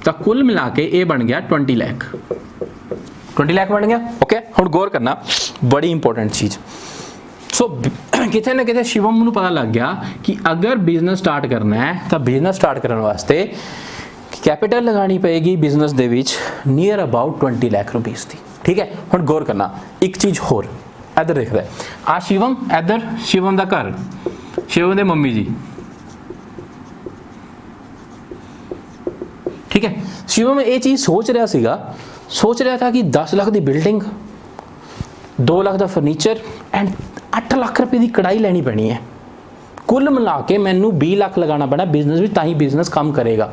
तो कुल मिला के ये बन गया 20 लाख, 20 लाख बन गया, ओके। हुण गौर करना, बड़ी इंपॉर्टेंट चीज़। सो कितने ना कितने शिवम नूं पता लग गया कि अगर बिजनेस स्टार्ट करना है तो बिजनेस स्टार्ट करने वास्ते कैपिटल लगानी पएगी बिजनेस दे विच नियर अबाउट 20 लाख रुपीज़ की, ठीक है। हुण गौर करना एक चीज़ होर, इधर देख रहे आ शिवम, इधर शिवम दा घर, शिवम दे मम्मी जी, ठीक है। शिवम ये चीज़ सोच रहा था कि 10 लाख की बिल्डिंग, 2 लाख का फर्नीचर एंड 8 लाख रुपए की कढ़ाई लेनी पैनी है, कुल मिला के मैनू 20 लाख लगाना पैना बिजनेस में, ताही बिजनेस काम करेगा।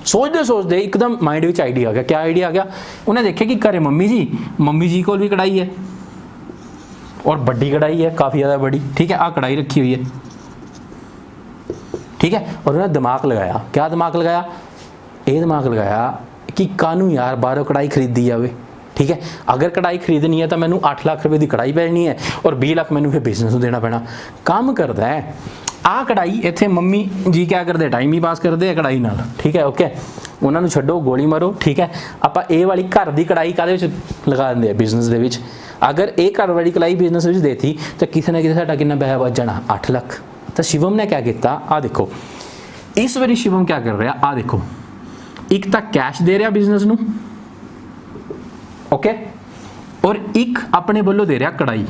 सोचते एकदम माइंड में आइडिया आ गया। क्या आइडिया आ गया? उन्हें देखे कि घरे मम्मी जी को भी कढ़ाई है, और बड़ी कढ़ाई है, काफ़ी ज़्यादा बड़ी, ठीक है, कढ़ाई रखी हुई है, ठीक है। और उन्हें दिमाग लगाया, क्या दिमाग लगाया? ये दिमाग लगाया कि कानू यार बाहरों कढ़ाई खरीदी जाए, ठीक है। अगर कढ़ाई खरीदनी है तो मैनू 8 लाख रुपए की कढ़ाई पैनी है, और 20 लाख मैनू फिर बिजनेस देना पैना। काम करता है आ कढ़ाई, इतने मम्मी जी क्या करते, टाइम ही पास करते हैं कढ़ाई नाल, ठीक है, ओके। ਉਹਨਾਂ ਨੂੰ ਛੱਡੋ, ਗੋਲੀ ਮਾਰੋ, ਠੀਕ ਹੈ। ਆਪਾਂ ਇਹ ਵਾਲੀ ਘਰ ਦੀ ਕੜਾਈ ਕਾਹਦੇ ਵਿੱਚ ਲਗਾ ਦਿੰਦੇ ਆ, ਬਿਜ਼ਨਸ ਦੇ ਵਿੱਚ। ਅਗਰ ਇਹ ਘਰ ਵਾਲੀ ਕੜਾਈ ਬਿਜ਼ਨਸ ਵਿੱਚ ਦੇਤੀ ਤਾਂ ਕਿਸੇ ਨਾ ਕਿਸੇ ਸਾਡਾ ਕਿੰਨਾ ਪੈਸਾ ਬਚ ਜਾਣਾ, 8 ਲੱਖ। ਤਾਂ ਸ਼ਿਵਮ ਨੇ ਕਿਆ ਕੀਤਾ, ਆ ਦੇਖੋ ਇਸ ਵਾਰੀ ਸ਼ਿਵਮ ਕਿਆ ਕਰ ਰਿਹਾ, ਆ ਦੇਖੋ, ਇੱਕ ਤਾਂ ਕੈਸ਼ ਦੇ ਰਿਹਾ ਬਿਜ਼ਨਸ ਨੂੰ, ਓਕੇ, ਔਰ ਇੱਕ ਆਪਣੇ ਵੱਲੋਂ ਦੇ ਰਿਹਾ ਕੜਾਈ।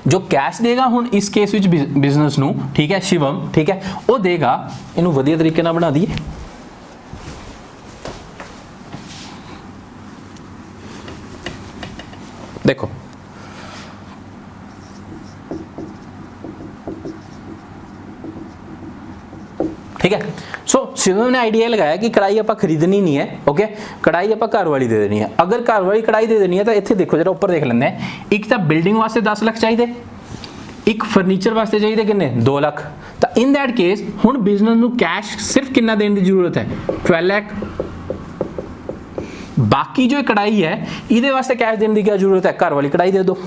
जो कैश देगा हुण इस केस विच बिजनेस नू, ठीक है, शिवम, ठीक है, वो देगा, इनू वधिया तरीके नाल बना दईए। देखो ठीक है। सो शिवम ने आइडिया लगाया कि कढ़ाई आप खरीदनी नहीं है, ओके, कढ़ाई आप घर वाली दे देनी है। अगर घर वाली कढ़ाई दे देनी है तो इत्थे देखो जरा ऊपर देख लेंगे, एक तो बिल्डिंग वास्ते 10 लाख चाहिए, एक फर्नीचर वास्ते चाहिए किन्ने 2 लाख। तो इन दैट केस हुण बिजनेस नू कैश सिर्फ कितना देने की जरूरत है, 12 लाख। बाकी जो कढ़ाई है इहदे वास्ते कैश देने की क्या जरूरत है, घर वाली कढ़ाई दे दो।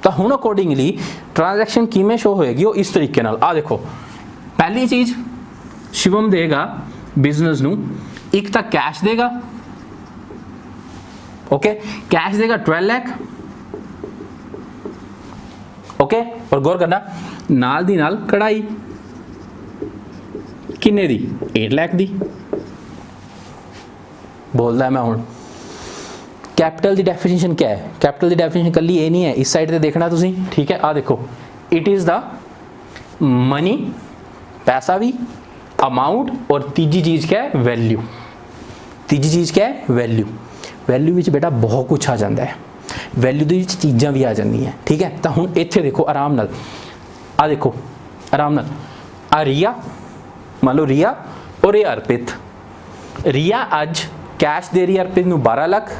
तो हुण अकॉर्डिंगली ट्रांजैक्शन किवें शो होएगी, वो इस तरीके नाल, आ देखो, पहली चीज शिवम देगा बिजनेस नू, एक तो कैश देगा, ओके, कैश देगा 12 लाख, ओके, और गौर करना नाल दी नाल कढ़ाई किन्ने दी, 8 लाख दी। बोलदा है मैं हुण कैपिटल दी डेफिनेशन क्या है, कैपिटल दी डेफिनेशन कल्ली ये नहीं है, इस साइड ते देखना तुसी, ठीक है। आ देखो, इट इज द मनी, पैसा भी, अमाउंट, और तीजी चीज क्या है, वैल्यू। तीजी चीज क्या है, वैल्यू। वैल्यू विच बेटा बहुत कुछ आ जाता है, वैल्यू दी चीज़ां भी आ जांदियां, ठीक है। तो हुण इत्थे देखो आराम नाल, आ देखो आराम नाल, आ रिया, मान लो रिया और ये अर्पित। रिया अज कैश दे रही अर्पित नूं 12 लाख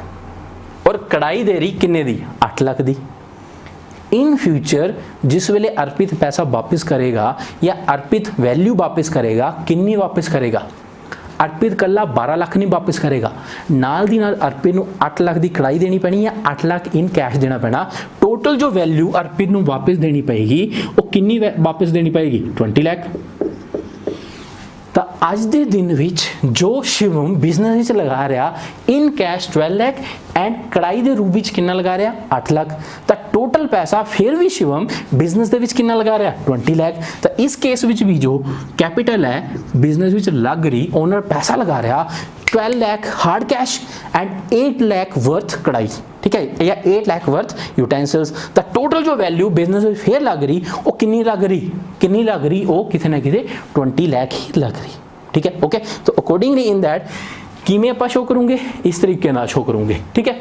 और कढ़ाई दे रही किन्ने दी, 8 लाख दी। इन फ्यूचर जिस वेले अर्पित पैसा वापस करेगा या अर्पित वैल्यू वापस करेगा, किन्नी वापस करेगा, अर्पित कला 12 लाख नहीं वापस करेगा, नाल दी नाल अर्पित नूं 8 लाख की कढ़ाई देनी पैनी या 8 लाख इन कैश देना पैना। टोटल जो वैल्यू अर्पित नूं वापस देनी पएगी वो किन्नी वापस देनी पएगी, 20 लाख। तो अज दे दिन विच जो शिवम बिजनेस विच लगा रहा इन कैश 12 लाख एंड कढ़ाई दे रूप विच कितना लगा रहा, 8 लाख। तो टोटल पैसा फिर भी शिवम बिजनेस दे विच कितना लगा रहा, 20 लाख। तो इस केस विच भी जो कैपिटल है बिजनेस विच लग रही, ओनर पैसा लगा रहा 12 lakh hard cash and 8 lakh worth कढ़ाई, ठीक है, या 8 लाख वर्थ यूटेंसिल्स। तो टोटल जो वैल्यू बिजनेस में फिर लग रही वो कितनी लग रही, वो कितने ना कितने 20 लाख ही लग रही, ठीक है, ओके। तो अकॉर्डिंगली इन दैट किमें आप शो करूंगे, इस तरीके ना शो करूंगे, ठीक है,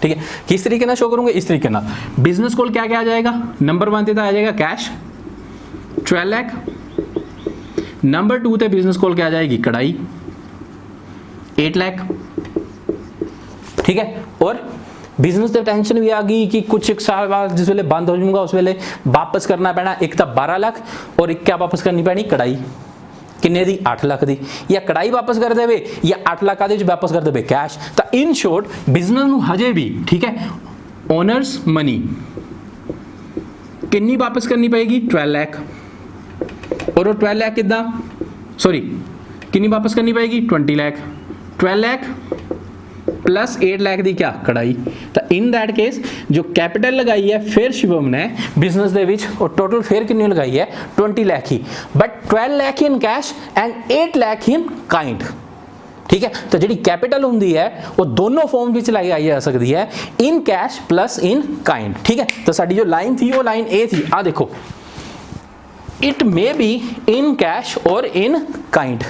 ठीक है। किस तरीके ना शो करूंगे, इस तरीके ना। बिजनेस कॉल क्या क्या आ जाएगा, नंबर 1 ते आ जाएगा कैश 12 लाख, नंबर 2 ते बिजनेस कॉल क्या आ जाएगी, कढ़ाई 8 लाख, ठीक है। और बिजनेस से टेंशन भी आ गई कि कुछ एक साल बाद जिस वेले बंद हो जाऊंगा उस वेले वापस करना पैना, एक तो 12 लाख और एक क्या वापस करनी पैनी, कढ़ाई किन्ने दी, 8 लाख दी, या कढ़ाई वापस कर देवे या 8 लाख आदि वापस कर देवे कैश। तो इन शॉर्ट बिजनेस नूं हजे भी, ठीक है, ओनर्स मनी किन्नी वापस करनी पएगी, 12 लाख, और 12 लाख कितना, सॉरी किन्नी वापस करनी पएगी, 20 लाख, 12 लाख प्लस 8 लाख दी क्या, कढ़ाई। तो इन दैट केस जो कैपिटल लगाई है फिर शिवम ने बिजनेस दे विच और टोटल फिर कितनी लगाई है, 20 लाख ही, but 12 lakh in cash and 8 lakh in kind, ठीक है। तो जी कैपिटल होंगी है वो दोनों फॉर्म में लाई आई जा सकती है, in cash plus in kind, ठीक है। तो साडी जो लाइन थी वो लाइन ए थी, आ देखो, it may be in cash or in kind,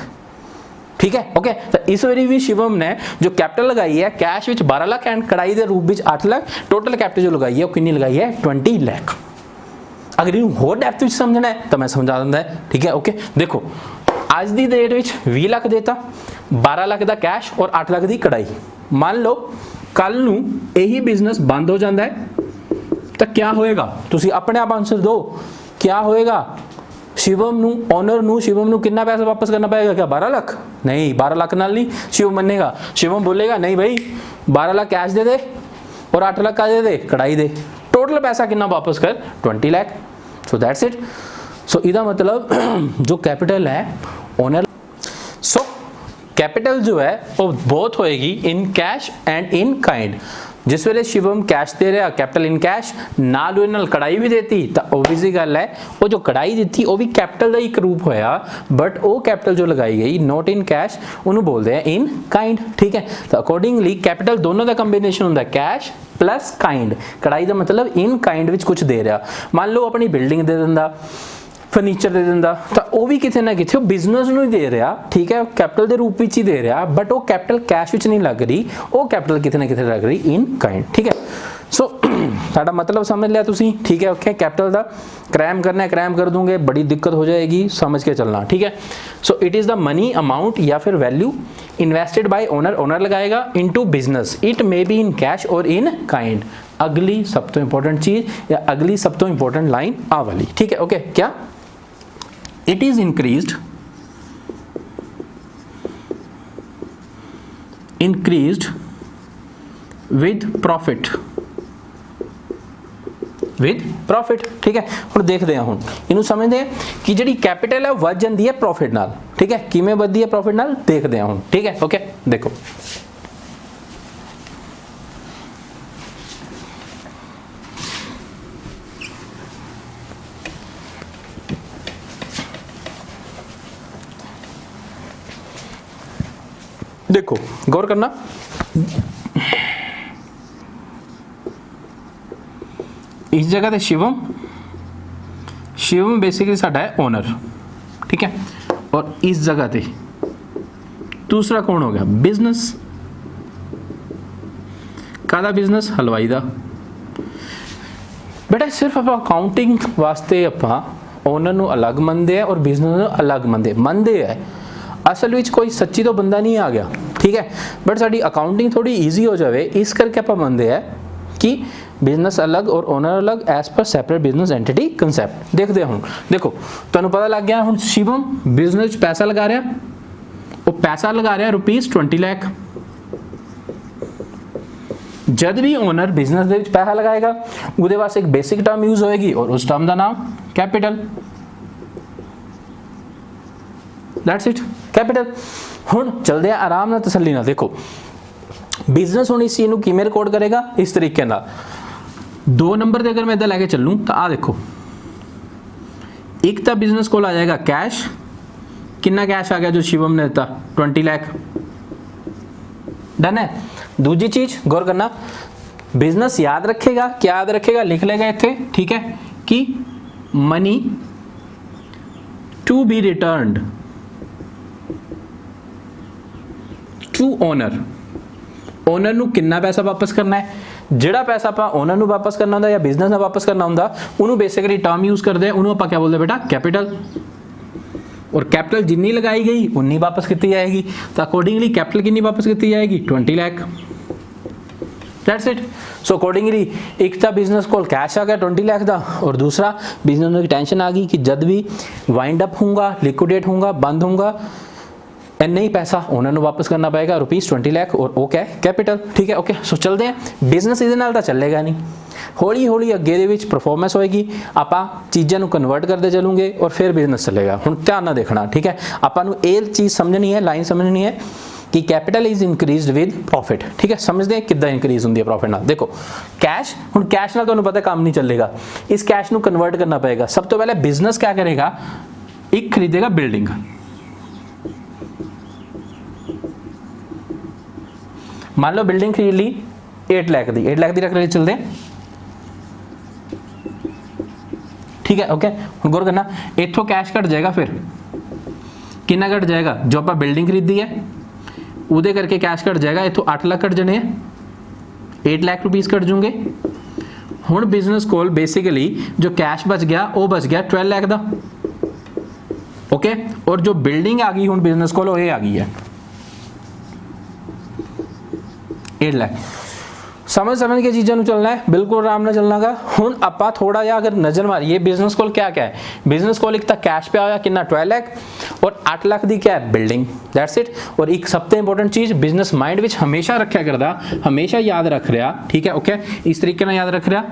ठीक है, ओके। तो इस बारी भी शिवम ने जो कैपिटल लगाई है कैश विच 12 लाख एंड कढ़ाई के रूप में 8 लाख, टोटल कैपिटल जो लगाई है वो कितनी लगाई है, 20 लाख। अगर इन होर डेप्थ में समझना है तो मैं समझा दिंदा है, ठीक है, ओके। देखो आज की डेट में 20 लाख देता, 12 लाख का कैश और 8 लाख की कढ़ाई। मान लो कल नूं यही बिजनेस बंद हो जाता है तो क्या होएगा, तुसी अपने आप आंसर दो, क्या होएगा। शिवम नू ओनर नू शिवम नू कितना पैसा वापस करना पड़ेगा, क्या 12 लाख, नहीं 12 लाख नाल नहीं शिवम मनेगा, शिवम बोलेगा नहीं भाई 12 लाख कैश दे दे और 8 लाख का दे दे, कढ़ाई दे, टोटल पैसा कितना वापस कर, 20 lakh. So that's it. So इहदा मतलब जो कैपिटल है ओनर, सो कैपिटल जो है वो बहुत होएगी इन कैश एंड इन काइंड। जिस वेले शिवम कैश दे रहा कैपिटल इन कैश नाल नाल कढ़ाई भी देती तो ओबवियसली गल है वो जो कढ़ाई दी वो भी कैपिटल का एक रूप होया, बट वो कैपिटल जो लगाई गई नॉट इन कैश उन्होंने बोलते हैं इन काइंड। ठीक है, तो अकॉर्डिंगली कैपिटल दोनों का कंबीनेशन होंगे कैश प्लस काइंड। कढ़ाई का मतलब इन काइंड विच कुछ दे रहा, मान लो अपनी बिल्डिंग दे दिंदा, फर्नीचर दे दिंदा, तो वो भी कितने ना कितने बिजनेस नूं ही दे रहा। ठीक है, कैपिटल के रूप में ही दे रहा, बट वो कैपिटल कैश विच नहीं लग रही, वो कैपिटल कितने ना कितने लग रही इन काइंड। ठीक है, सो साडा मतलब समझ लिया तुसी। ठीक है, ओके, कैपिटल का क्रैम करना है, क्रैम कर दूंगे, बड़ी दिक्कत हो जाएगी, समझ के चलना। ठीक है, so it is the money amount या फिर value invested by owner, owner लगाएगा into business, it may be in cash or in kind. अगली सब तो इंपॉर्टेंट चीज या अगली सब तो इंपॉर्टेंट लाइन आ वाली। ठीक है, ओके, क्या it is increased with profit, with profit। ठीक है, हुण देखते हैं, हुण इनू समझते हैं कि जिहड़ी कैपिटल है वध जांदी है प्रॉफिट नाल। ठीक है, किवें वधदी है प्रॉफिट नाल देखते हैं हुण। ठीक है, ओके, देखो देखो गौर करना, इस जगह पे शिवम बेसिकली साडा है ओनर। ठीक है, और इस जगह पे दूसरा कौन हो गया बिजनेस, कादा बिजनेस हलवाई दा। बेटा सिर्फ आप अकाउंटिंग वास्ते आप ओनर नू अलग मनते हैं और बिजनेस नू अलग मनते हैं। असल में कोई सच्ची तो बंदा नहीं आ गया। ठीक है, बट साडी अकाउंटिंग थोड़ी ईजी हो जाए इस करके आप मनते हैं कि बिजनेस अलग और ओनर अलग एज पर सैपरेट बिजनेस एंटिटी कंसैप्ट। देखते हैं, देखो तुहानू पता लग गया, हुण शिवम बिजनेस पैसा लगा रहा, वो पैसा लगा रहा ₹20 लाख। जब भी ओनर बिजनेस दे विच पैसा लगाएगा उहदे वास्ते एक बेसिक टर्म यूज होएगी और उस टर्म का नाम कैपिटल। That's it, capital. हुण चलदे आराम नाल तसल्ली नाल, देखो बिजनेस हुण इस चीज़ नूं किवें रिकॉर्ड करेगा इस तरीके नाल। 2 नंबर दे अगर मैं इदां लैके चलूँ तो आ देखो, एक तो बिजनेस कोल आ जाएगा कैश, कितना कैश आ गया जो शिवम ने दिता 20 लाख। डन है। दूजी चीज गौर करना, बिजनेस याद रखेगा, क्या याद रखेगा, लिख लेगा इत्थे। ठीक है, कि money to be returned to owner. Owner नू कितना पैसा वापस करना है, जिहड़ा पैसा आप ओनर नू वापस करना होंदा या बिजनेस नू वापस करना होंदा उन्होंने बेसिकली टर्म यूज करते हैं, उन्होंने आप क्या बोलते बेटा कैपिटल। और कैपिटल जिन्नी लगाई गई उन्नी वापस की जाएगी, तो अकॉर्डिंगली कैपिटल कितनी वापस की जाएगी 20 lakh. That's it. So accordingly एक तो बिजनेस को कैश आ गया 20 लाख का, और दूसरा बिजनेस की टेंशन आ गई कि जब भी वाइंड अप होगा, लिक्विडेट होगा, बंद होगा, इन्ना ही पैसा ओनर को वापस करना पड़ेगा ₹20 लाख, और वो क्या है कैपिटल। ठीक है, ओके। सो चलते हैं, बिजनेस इहदे नाल तां चलेगा नहीं, हौली हौली अगे दे विच परफॉर्मेंस होएगी, आपां चीज़ों को कन्वर्ट करते चलूंगे और फिर बिजनेस चलेगा। हुण ध्यान नाल देखना, ठीक है, आपां नूं ये चीज़ समझनी है, लाइन समझनी है कि capital is increase with profit. ठीक है, समझते हैं किद्दां इंक्रीज होंदी है प्रॉफिट नाल। देखो कैश, हुण कैश नाल तुहानूं पता काम नहीं चलेगा, इस कैश नूं कन्वर्ट करना पड़ेगा। सब तो पहले बिजनेस क्या करेगा, एक खरीदेगा बिल्डिंग, मान लो बिल्डिंग खरीद ली 8 लाख दी, 8 लाख दी रख रहे चलते। ठीक है, ओके। हुण गौर करना, इत्थों कैश घट जाएगा, फिर कितना घट जाएगा, जो आप बिल्डिंग खरीदी है उहदे करके कैश घट जाएगा, इत्थों 8 लाख घट जाने, 8 लाख रुपीज़ घट जूंगे। हुण बिजनेस कोल बेसिकली जो कैश बच गया वो बच गया 12 लाख का, ओके। और जो बिल्डिंग आ गई हुण बिजनेस कोल वो ये आ गई है 8 लाख। समझ के चीज़ों चलना है, बिल्कुल आराम से चलना गा। हुण आपां थोड़ा जिहा अगर नज़र मारिए बिजनेस कोल क्या क्या है, बिजनेस कोल एक तो कैश पे आया कितना 12 लाख, और 8 लाख दी क्या है बिल्डिंग। That's it. और एक सबसे important cheese business mind which हमेशा रखा करदा, हमेशा याद रख रहा, ठीक है, ओके, इस तरीके से याद रख रहा,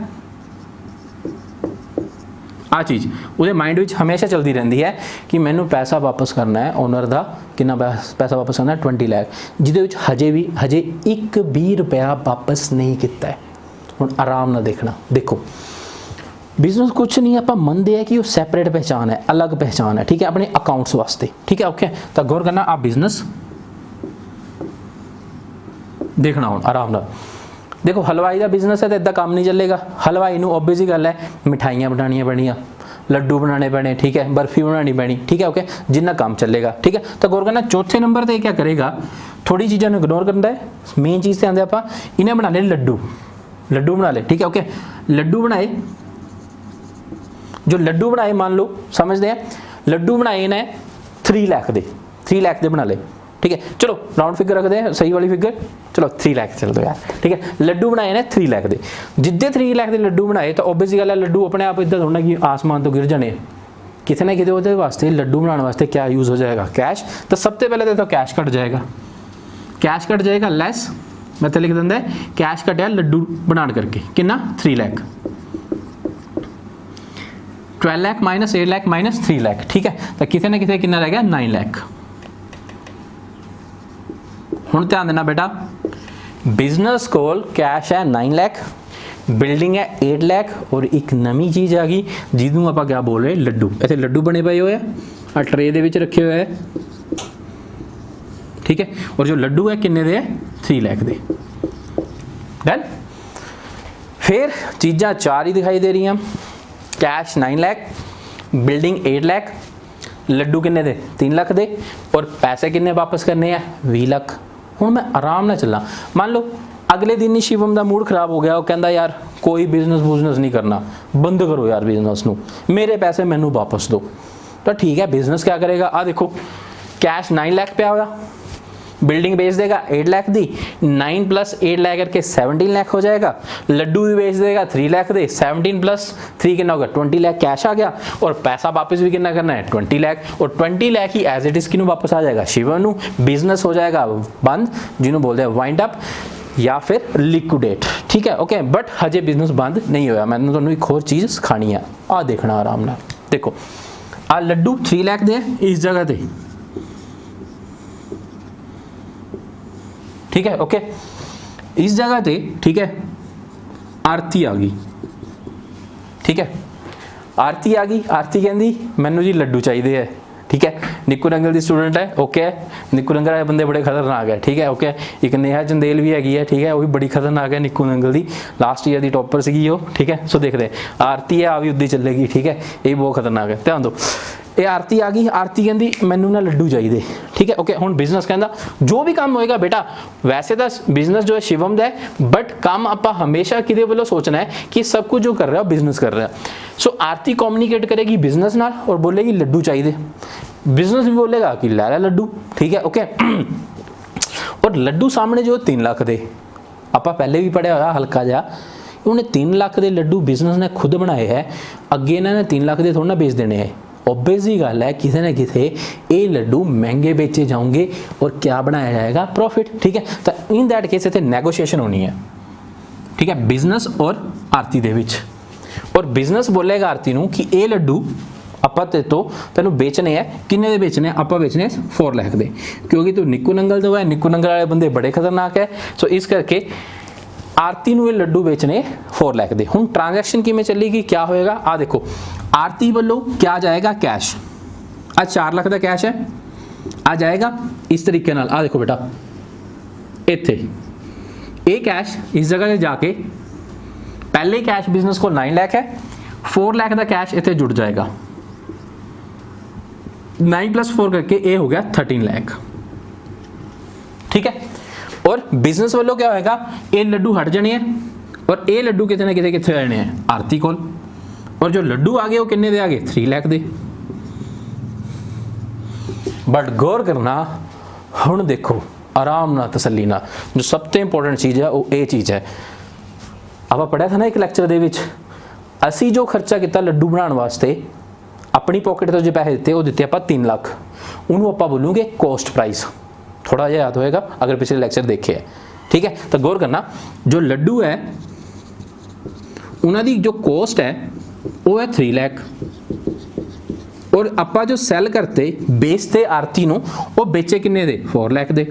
ਆ ਚੀਜ਼ ਉਹਦੇ ਮਾਈਂਡ ਵਿੱਚ ਹਮੇਸ਼ਾ ਚਲਦੀ ਰਹਿੰਦੀ ਹੈ ਕਿ ਮੈਨੂੰ ਪੈਸਾ ਵਾਪਸ ਕਰਨਾ ਹੈ ਓਨਰ ਦਾ। ਕਿੰਨਾ ਪੈਸਾ ਵਾਪਸ ਕਰਨਾ? 20 ਲੱਖ, ਜਿਹਦੇ ਵਿੱਚ ਹਜੇ ਇੱਕ ਵੀ ਰੁਪਇਆ ਵਾਪਸ ਨਹੀਂ ਕੀਤਾ ਹੈ। ਹੁਣ ਆਰਾਮ ਨਾਲ ਦੇਖਣਾ, ਦੇਖੋ ਬਿਜ਼ਨਸ ਕੁਛ ਨਹੀਂ, ਆਪਾਂ ਮੰਨਦੇ ਆ ਕਿ ਉਹ ਸੈਪਰੇਟ ਪਹਿਚਾਨ ਹੈ, ਅਲੱਗ ਪਹਿਚਾਨ ਹੈ, ਠੀਕ ਹੈ, ਆਪਣੇ ਅਕਾਊਂਟਸ ਵਾਸਤੇ, ਠੀਕ ਹੈ, ਓਕੇ। ਤਾਂ ਗੌਰ ਕਰਨਾ, ਆ ਬਿਜ਼ਨਸ ਦੇਖਣਾ ਹੁਣ ਆਰਾਮ ਨਾਲ। देखो हलवाई का बिजनेस है तो इदा काम नहीं चलेगा। हलवाई नूं ओबवियस ही गल है मिठाइयाँ बनानिया पैणियां, लड्डू बनाने पैने, ठीक है, बर्फी बनानी पैनी, ठीक है, ओके, जिन्ना काम चलेगा, ठीक है। तो गौर करना चौथे नंबर पर क्या करेगा, थोड़ी चीज़ों को इग्नोर करता है, मेन चीज़ से आते आप इन्हें बना ले लड्डू, लड्डू बना ले, ठीक है, ओके। लड्डू बनाए, जो लड्डू बनाए मान लो समझते हैं, लड्डू बनाए इन्हें 3 लाख दे, 3 लाख दे बना ले, ठीक है। चलो राउंड फिगर रखते हैं, सही वाली फिगर, चलो 3 लाख चल दो यार, ठीक है। लड्डू बनाए ने 3 लाख दे, जिद्दे 3 लाख के लड्डू बनाए तो ओबवियस गल है लड्डू अपने आप इदा थोड़ा कि आसमान तो गिर जाने, कितने ना कितने वो वास्ते लड्डू बनाने वास्ते क्या यूज़ हो जाएगा, कैश। तो सबसे पहले तो कैश कट जाएगा, कैश कट जाएगा लैस, मैं तो लिख देंगे कैश कटिया लड्डू बना करके कितना 3 लाख, 12 लाख माइनस 8 लाख माइनस 3 लाख, ठीक है। तो कितने ना कितने कितना रह गया 9 लाख। हुण ध्यान देना बेटा, बिजनेस कोल कैश है 9 लाख, बिल्डिंग है 8 लाख और एक नवी चीज़ आ गई जिन्होंने आप क्या बोल रहे लड्डू। इतने लड्डू बने पे हुए आ ट्रे दे विच रखे हुए है, ठीक है। और जो लड्डू है किन्ने दे 3 लाख दे। डन। फिर चीज़ां 4 ही दिखाई दे रही हैं, कैश 9 लाख, बिल्डिंग 8 लाख, लड्डू किन्ने दे 3 लाख दे और पैसे किन्ने वापस करने हैं 20 लाख। हुण मैं आराम नाल चला, मान लो अगले दिन ही शिवम का मूड खराब हो गया, वो कहता यार कोई बिजनेस बुजनेस नहीं करना, बंद करो यार बिजनेस नूं, मेरे पैसे मैनू वापस दो। तो ठीक है, बिजनेस क्या करेगा, आ देखो कैश 9 लाख पे आया, बिल्डिंग बेच देगा 8 लाख दी, 9 प्लस 8 लाख करके 17 लाख हो जाएगा, लड्डू भी बेच देगा 3 लाख दे, 17 प्लस 3 कितना होगा 20 लाख कैश आ गया और पैसा वापस भी कितना करना है 20 लाख और 20 लाख ही एज इट इज किनू वापस आ जाएगा शिवम नू। बिजनेस हो जाएगा बंद, जिन्होंने बोलते हैं वाइंड अप या फिर लिक्विडेट, ठीक है, ओके। बट हजे बिजनेस बंद नहीं होया, मैंने तुहानू एक होर चीज़ सिखानी है, आ देखना आराम नाल। देखो आ लड्डू 3 लाख दे इस जगह ते, ठीक है, ओके, इस जगह पे, ठीक है, आरती आ गई, ठीक है, आरती आ गई, आरती कहती मैनू जी लड्डू चाहिए है, ठीक है। निक्कू नंगल की स्टूडेंट है, ओके, निक्कू नंगल वाले बंदे बड़े खतरनाक है, ठीक है, ओके। एक नेहा चंदेल भी हैगी है, ठीक है, वो भी बड़ी खतरनाक है निक्कू नंगल की, लास्ट ईयर की टॉपर सी वो, ठीक है। सो देखते आरती है आ भी उद्दी चलेगी, ठीक है, ये बहुत खतरनाक है, ध्यान दो। ये आरती आ गई, आरती कहती मैनू ना लड्डू चाहिए, ठीक है, ओके। हुण बिजनेस कहता जो भी काम होएगा बेटा, वैसे तो बिजनेस जो है शिवम दा है, बट काम आप हमेशा किदे वालों सोचना है कि सब कुछ जो कर रहा है बिजनेस कर रहा है। सो आरती कम्युनिकेट करेगी बिजनेस नाल और बोलेगी लड्डू चाहिए, बिजनेस भी बोलेगा कि ला ला लड्डू, ठीक है, ओके। और लड्डू सामने जो 3 लाख दे, आप पहले भी पढ़िया होया हल्का जा, उन्हें 3 लाख के लड्डू बिजनेस ने खुद बनाए है, अगे इन्होंने 3 लाख के थोड़ा ना बेच देने हैं। ऑब्वियस ही गल है किसी न किसी ये लड्डू महंगे बेचे जाओगे और क्या बनाया जाएगा प्रॉफिट, ठीक है। तो इन दैट केस इतने नैगोशिएशन होनी है, ठीक है, बिजनेस और आरती दे विच। और बिजनेस बोलेगा आरती नूं कि ये लड्डू आप तेन बेचने हैं, किन्ने दे बेचने आप बेचने 4 लाख दे, क्योंकि तू निक्कू नंगल तो है, निक्कू नंगल वाले बंदे बड़े खतरनाक है। सो इस करके आरती नूं ये लड्डू बेचने 4 लाख दे। हुण ट्रांजैक्शन किवें चलेगी, क्या होएगा, आ देखो आरती वालों क्या जाएगा कैश, आज 4 लाख का कैश है, आ जाएगा इस तरीके नाल, आ देखो बेटा इत्थे ये कैश इस जगह से जाके पहले कैश बिजनेस को 9 लाख है, 4 लाख का कैश इत्थे जुड़ जाएगा, 9 प्लस 4 करके ये हो गया 13 लाख, ठीक है। और बिजनेस वालों क्या होएगा, ये लड्डू हट जाने हैं और ये लड्डू कितने कितने कितने जाने हैं आरती कोल, और जो लड्डू आ गए वो किन्ने दे आ गए 3 लाख दे। बट गौर करना, हुण देखो आराम ना तसल्ली ना, जो सबसे इंपॉर्टेंट चीज़ है वो ये चीज़ है, आप पढ़िया था ना एक लैक्चर दे विच, असी जो खर्चा किया लड्डू बनाने वास्ते अपनी पॉकेट तो जो पैसे दिते वो दिते आप 3 लाख, उन्होंने आप बोलूँगे कॉस्ट प्राइस, थोड़ा जिहा याद होएगा अगर पिछले लेक्चर देखे है, ठीक है। तो गौर करना जो लड्डू है उन्होंने जो कॉस्ट है ਉਹ ਹੈ 3 ਲੱਖ ਔਰ ਆਪਾਂ ਜੋ ਸੈਲ ਕਰਤੇ ਬੇਸ ਤੇ ਆਰਤੀ ਨੂੰ ਉਹ ਵੇਚੇ ਕਿੰਨੇ ਦੇ 4 ਲੱਖ ਦੇ।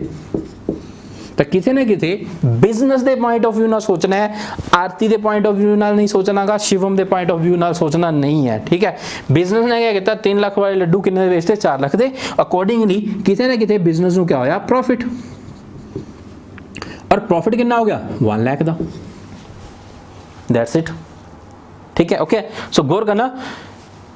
ਤਾਂ ਕਿਤੇ ਨਾ ਕਿਤੇ ਬਿਜ਼ਨਸ ਦੇ ਪੁਆਇੰਟ ਆਫ View ਨਾਲ ਸੋਚਣਾ ਹੈ, ਆਰਤੀ ਦੇ ਪੁਆਇੰਟ ਆਫ View ਨਾਲ ਨਹੀਂ ਸੋਚਣਾਗਾ, ਸ਼ਿਵਮ ਦੇ ਪੁਆਇੰਟ ਆਫ View ਨਾਲ ਸੋਚਣਾ ਨਹੀਂ ਹੈ। ਠੀਕ ਹੈ, ਬਿਜ਼ਨਸ ਨੇ ਕੀ ਕੀਤਾ 3 ਲੱਖ ਵਾਲੇ ਲੱਡੂ ਕਿੰਨੇ ਦੇ ਵੇਚਤੇ 4 ਲੱਖ ਦੇ। ਅਕੋਰਡਿੰਗਲੀ ਕਿਤੇ ਨਾ ਕਿਤੇ ਬਿਜ਼ਨਸ ਨੂੰ ਕੀ ਹੋਇਆ ਪ੍ਰੋਫਿਟ, ਔਰ ਪ੍ਰੋਫਿਟ ਕਿੰਨਾ ਹੋ ਗਿਆ 1 ਲੱਖ ਦਾ। That's it. ठीक है, ओके। सो गौर करना,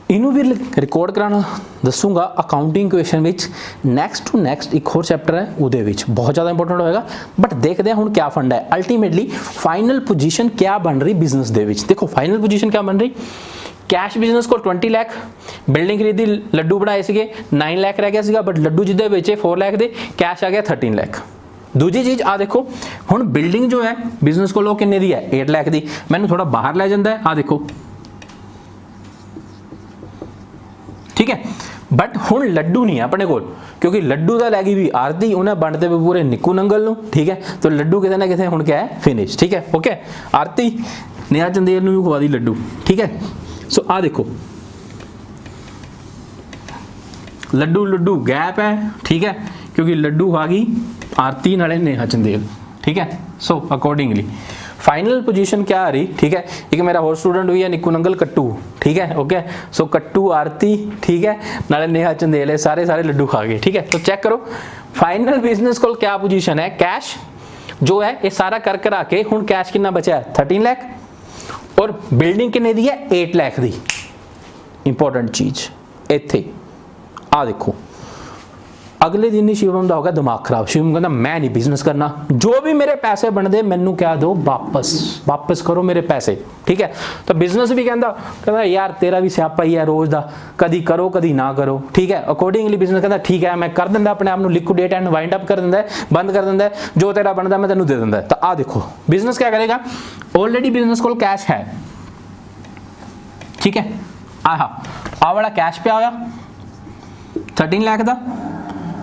इनू भी रिकॉर्ड कराना दसूंगा अकाउंटिंग क्वेश्चन विच नैक्सट टू नैक्सट एक होर चैप्टर है उहदे विच बहुत ज़्यादा इंपॉर्टेंट होएगा। बट देखते हैं हुण क्या फंड है, अल्टीमेटली फाइनल पोजीशन क्या बन रही बिजनेस दे विच। देखो फाइनल पोजीशन क्या बन रही, कैश बिजनेस को 20 लाख, बिल्डिंग खरीदी, लड्डू बनाए सीगे 9 लाख रह गया सीगा, बट लड्डू जिद्दे बेचे 4 लाख दे, कैश आ गया 13 लाख। दूजी चीज़ आ देखो हुण बिल्डिंग जो है बिजनेस को किन्ने दी है 8 लाख दी, मैनू थोड़ा बाहर लै जांदा है। आ देखो ठीक है, बट हुण लड्डू नहीं है अपने कोल, क्योंकि लड्डू दा लै गई भी आरती, उन्हें बनते पे पूरे निक्कू नंगल नूं। ठीक है, तो लड्डू किते ना किते हुण क्या है फिनिश। ठीक है, ओके। आरती नेहा चंदेल नूं भी खवा दी लड्डू। ठीक है, सो आ देखो लड्डू लड्डू गैप है। ठीक है, क्योंकि लड्डू खा गई आरती नाले नेहा चंदेल। ठीक है, सो अकॉर्डिंगली फाइनल पोजीशन क्या आ रही। ठीक है, एक मेरा और स्टूडेंट भी है निक्कू नंगल कट्टू। ठीक है, ओके। सो कट्टू आरती, ठीक है, नाले नेहा चंदेल है, सारे सारे लड्डू खा गए। ठीक है, तो चेक करो फाइनल बिजनेस को क्या पोजीशन है, कैश जो है ये सारा कर करा के हुण कैश कितना बचा है 13 लाख, और बिल्डिंग किन्ने दी है 8 लाख दी। इंपॉर्टेंट चीज इत्थे आ देखो, अगले दिन ही शिवम का होगा दिमाग खराब। शिवम कहना मैं नहीं बिजनेस करना, जो भी मेरे पैसे बनते मैनू क्या दो वापस करो मेरे पैसे। ठीक है, तो बिजनेस भी कहता यार तेरा भी स्यापा ही है रोज का, कदी करो कदी ना करो। ठीक है, अकॉर्डिंगली बिजनेस कहता ठीक है मैं कर दिंदा, अपने आप को लिक्विडेट एंड वाइंड अप कर दिंदा, बंद कर दिंदा, जो तेरा बनता मैं तेनू दे दिंदा। तो आ देखो बिजनेस क्या करेगा, ऑलरेडी बिजनेस को कैश है। ठीक है, आ वाला कैश पे आया 13 लाख का,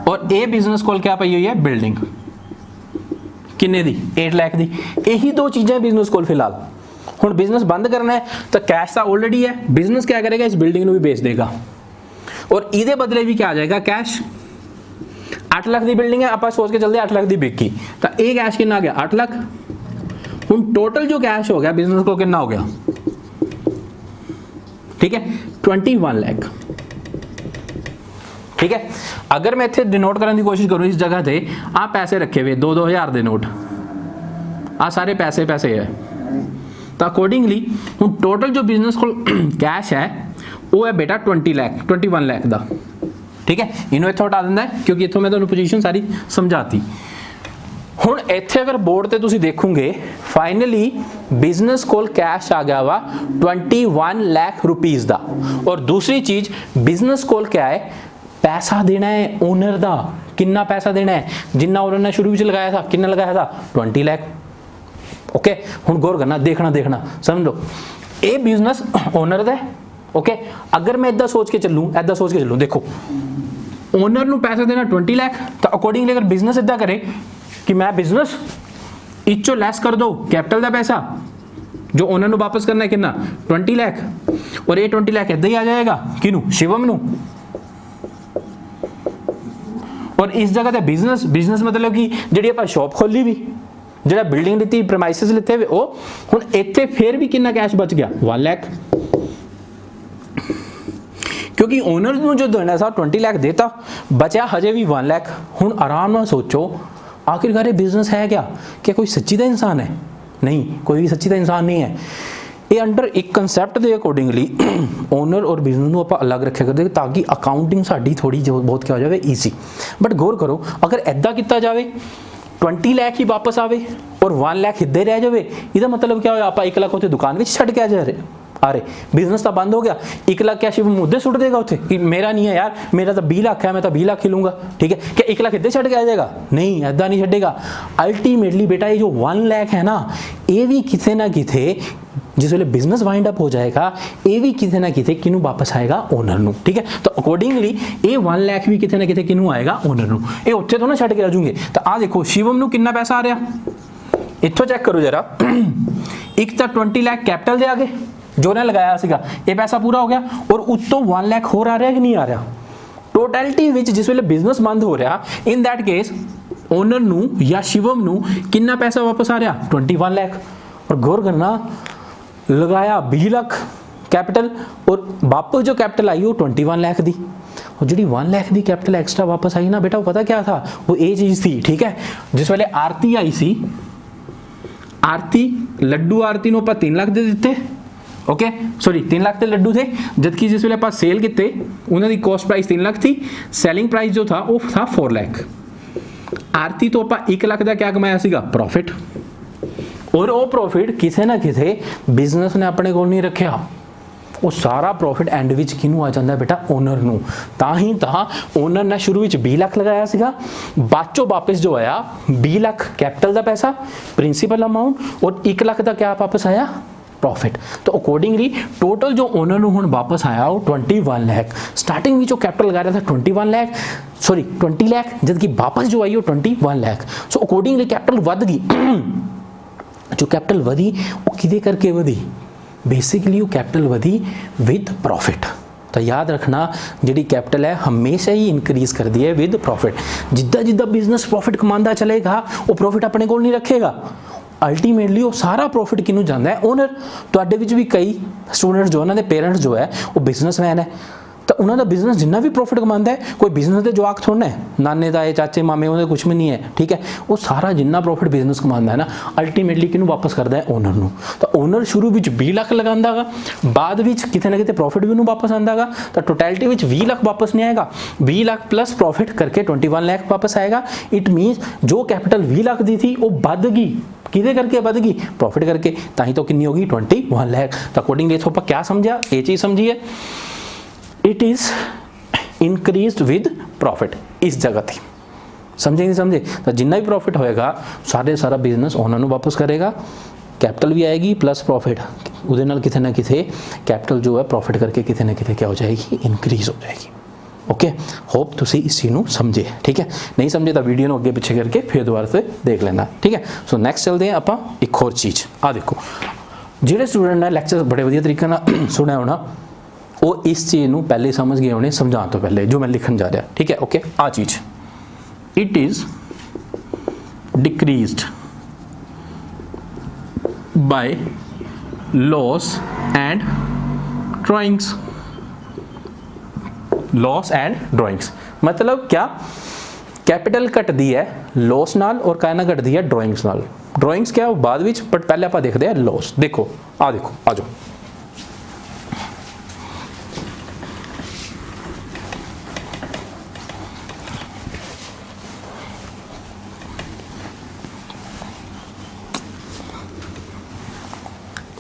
और ए बिजनेस कोल क्या पई हुई है बिल्डिंग किन्ने दी 8 लाख दी। यही दो चीजें बिजनेस कोल फिलहाल। हुण बिजनेस बंद करना है तो कैश तो ऑलरेडी है, बिजनेस क्या करेगा इस बिल्डिंग को भी बेच देगा, और इहदे बदले भी क्या आ जाएगा कैश। 8 लाख दी बिल्डिंग है, आप सोच के चलते 8 लाख दी बिकी, तो ये कैश कितना आ गया 8 लाख। हुण टोटल जो कैश हो गया बिजनेस को कितना हो गया, ठीक है 21 लाख। ठीक है, अगर मैं इत्थे डिनोट करने की कोशिश करूँ इस जगह पे आ पैसे रखे हुए 2-2 हज़ार के नोट, आ सारे पैसे है, तो अकॉर्डिंगली हुण टोटल जो बिजनेस को कैश है वो है बेटा 21 लाख का। ठीक है, इन्हों इत्थों हटा दिंदा है क्योंकि इत्थों मैं तुहानूं पोजीशन सारी समझाती। हुण इत्थे अगर बोर्ड ते तुसीं देखोगे फाइनली बिजनेस कोल कैश आ गया वा 21 लाख रुपीज़ का, और दूसरी चीज़ बिजनेस कोल क्या है पैसा देना है ओनर दा। कितना पैसा देना है, जिन्ना ओनर ने शुरू में लगाया था, कितना लगाया था 20 लाख। ओके, हुण गौर करना, देखना समझ लो, ये बिजनेस ओनर दा है। ओके, अगर मैं इदा सोच के चलूँ देखो ओनर नूं पैसा देना 20 लाख, तो अकॉर्डिंगली अगर बिजनेस इदा करे कि मैं बिजनेस इचों लैस कर दो कैपिटल का पैसा जो ओनर नूं वापस करना है कितना 20 लाख, और ये 20 लाख इदा ही आ जाएगा किनू शिवम नूं। और इस जगह ते बिजनेस मतलब कि जिहड़ी आपां शॉप खोली भी, जिहड़ा बिल्डिंग लीती प्रमाइसिस लिते हुए वो, हुण इत्थे फिर भी कितना कैश बच गया 1 लाख, क्योंकि ओनर नूं जो देना था 20 लाख देता, बचा हजे भी 1 लाख। हुण आराम नाल सोचो आखिरकार ये बिजनेस है क्या कोई सच्ची दा इंसान है? नहीं, कोई भी सच्ची दा इंसान नहीं है। ये अंडर एक कंसैप्ट के अकॉर्डिंगली ओनर और बिजनेस को आप अलग रखे करते ताकि अकाउंटिंग साड़ी थोड़ी जो बहुत क्या हो जाए ईजी। बट गौर करो अगर ऐदा किया जाए 20 लाख ही वापस आवे और 1 लाख इधे रह जाए, इसका मतलब क्या हो, आप 1 लाख उत्थे दुकान में छड़ के आ जा रहे, अरे बिजनेस तो बंद हो गया। 1 लाख क्या शिव मुद्दे सुट देगा उत्थे कि मेरा नहीं है यार, मेरा तो 20 लाख है, मैं तो 20 लाख ही लूँगा। ठीक है, क्या 1 लाख इधे छड़ के आ जाएगा? नहीं, ऐदा नहीं छड़ेगा। अल्टीमेटली बेटा ये जो 1 लाख है ना, ये भी किसी ना किसी जिस वे बिजनेस वाइंड अप हो जाएगा, ये भी किसी ना किसी किनू वापस आएगा ओनर नू। ठीक है, तो अकॉर्डिंगली ये 1 लाख भी किसी ना किसी किनू आएगा ओनर नू, ये उत्थे तो ना छड़ के आ जाऊंगे। तो आ देखो शिवम नू कितना पैसा आ रहा, इत्थों चेक करो जरा। एक तो 20 लाख कैपिटल दे आ गए, जो ने लगाया सीगा ये पैसा पूरा हो गया और उत्तों 1 लाख होर आ रहा कि नहीं आ रहा। टोटलिटी विच जिस वेले बिजनेस बंद हो रहा इन दैट केस ओनर नू या शिवम नू कितना पैसा वापस आ रहा 21 लाख। और गौर करना लगाया 20 लाख कैपिटल और वापस जो कैपिटल आई वो 21 लाख दी। और जी 1 लाख की कैपिटल एक्स्ट्रा वापस आई ना बेटा, वो पता क्या था, वो ये चीज़ थी, ठीक है। जिस वेले आरती आई सी, आरती लड्डू आरती ਨੂੰ ਆਪਾਂ 3 ਲੱਖ ਦੇ ਦਿੱਤੇ, ओके सॉरी 3 लाख के लड्डू थे, जबकि जिस वे आप सेल किए उन्होंने कॉस्ट प्राइस 3 लाख थी, सैलिंग प्राइस जो था वो था 4 लाख। आरती तो आप 1 लाख का क्या कमाया सीगा प्रॉफिट, और वो प्रॉफिट किसी ना किसी बिजनेस ने अपने को नहीं रखा, वो सारा प्रॉफिट एंड विच किनू आ जाता है बेटा ओनर नू। ताही ओनर ने शुरू में 20 लाख लगाया सीगा, बाद चो वापस जो आया 20 लाख कैपिटल का पैसा प्रिंसीपल अमाउंट और 1 लाख का क्या वापस आया प्रॉफिट। तो अकॉर्डिंगली टोटल जो ओनर नू हुण वापस आया वो 21 लाख। स्टार्टिंग में जो कैपिटल लगा रहा था 21 लाख सॉरी 20 लाख, जबकि वापस जो आई वो 21 लाख। सो अकॉर्डिंगली कैपिटल वध गई। जो कैपिटल वधी वो किदे करके वधी, बेसिकली वो कैपिटल वधी विद प्रॉफिट। तो याद रखना जी कैपिटल है हमेशा ही इंक्रीज कर दी है विद प्रॉफिट। जिद्दां जिद्दां बिजनेस प्रॉफिट कमांदा चलेगा वो प्रॉफिट अपने को नहीं रखेगा, अल्टीमेटली वो सारा प्रॉफिट किनू जाता है ओनर। तुहाडे विच भी कई स्टूडेंट्स जो उन्होंने पेरेंट्स जो है वो बिजनेसमैन है, तो उन्होंने बिजनेस जिन्ना भी प्रॉफिट कमांदा है, कोई बिजनेस के जवाक थोड़ा है, नाने ताए चाचे मामे उन्हें कुछ भी नहीं है, ठीक है। वो सारा जिन्ना प्रॉफिट बिजनेस कमांदा है ना अल्टीमेटली किनू वापस करता है ओनर नू। तो ओनर शुरू में 20 लाख लगांदा गा, बाद में किते ना किते प्रॉफिट भी उन्हें वापस आंदा गा, तो टोटलिटी में 20 लाख वापस नहीं आएगा, 20 लाख प्लस प्रॉफिट करके 21 लाख वापस आएगा। इट मीन्स जो कैपिटल 20 लाख दी थी वो बद गई, किदे करके बद गई प्रॉफिट करके, ताही तो कितनी होगी 21 लाख। तो अकॉर्डिंगली तो क्या समझा, ये चीज़ समझिए, it is increased with profit. इस जगह थी समझे नहीं समझे। तो जितना भी प्रॉफिट होएगा सारा बिजनेस ओनर नू वापस करेगा, कैपिटल भी आएगी प्लस प्रॉफिट, उहदे नाल किथे ना किथे कैपिटल जो है प्रॉफिट करके किथे ना किथे क्या हो जाएगी इंक्रीज हो जाएगी। ओके होप तुसी इस चीज़ को समझे, ठीक है। नहीं समझे तो वीडियो को अगे पिछे करके फिर दोबारा से देख लेना, ठीक है। सो नैक्सट चलते हैं आप एक होर चीज़। आ देखो जिहड़े स्टूडेंट ने लैक्चर बड़े वधिया तरीके नाल सुनिया होना वो इस चीज़ को पहले समझ गए होने समझाने तो पहले जो मैं लिखन जा रहा, ठीक है। ओके आ चीज़ it is decreased by loss and drawings. Loss and drawings मतलब क्या, कैपिटल घटती है लॉस नाल और कहना घटती है ड्राइंग्स नाल। ड्राइंग्स क्या बाद विच, बट पहले आप देखते हैं लॉस। देखो आ जाओ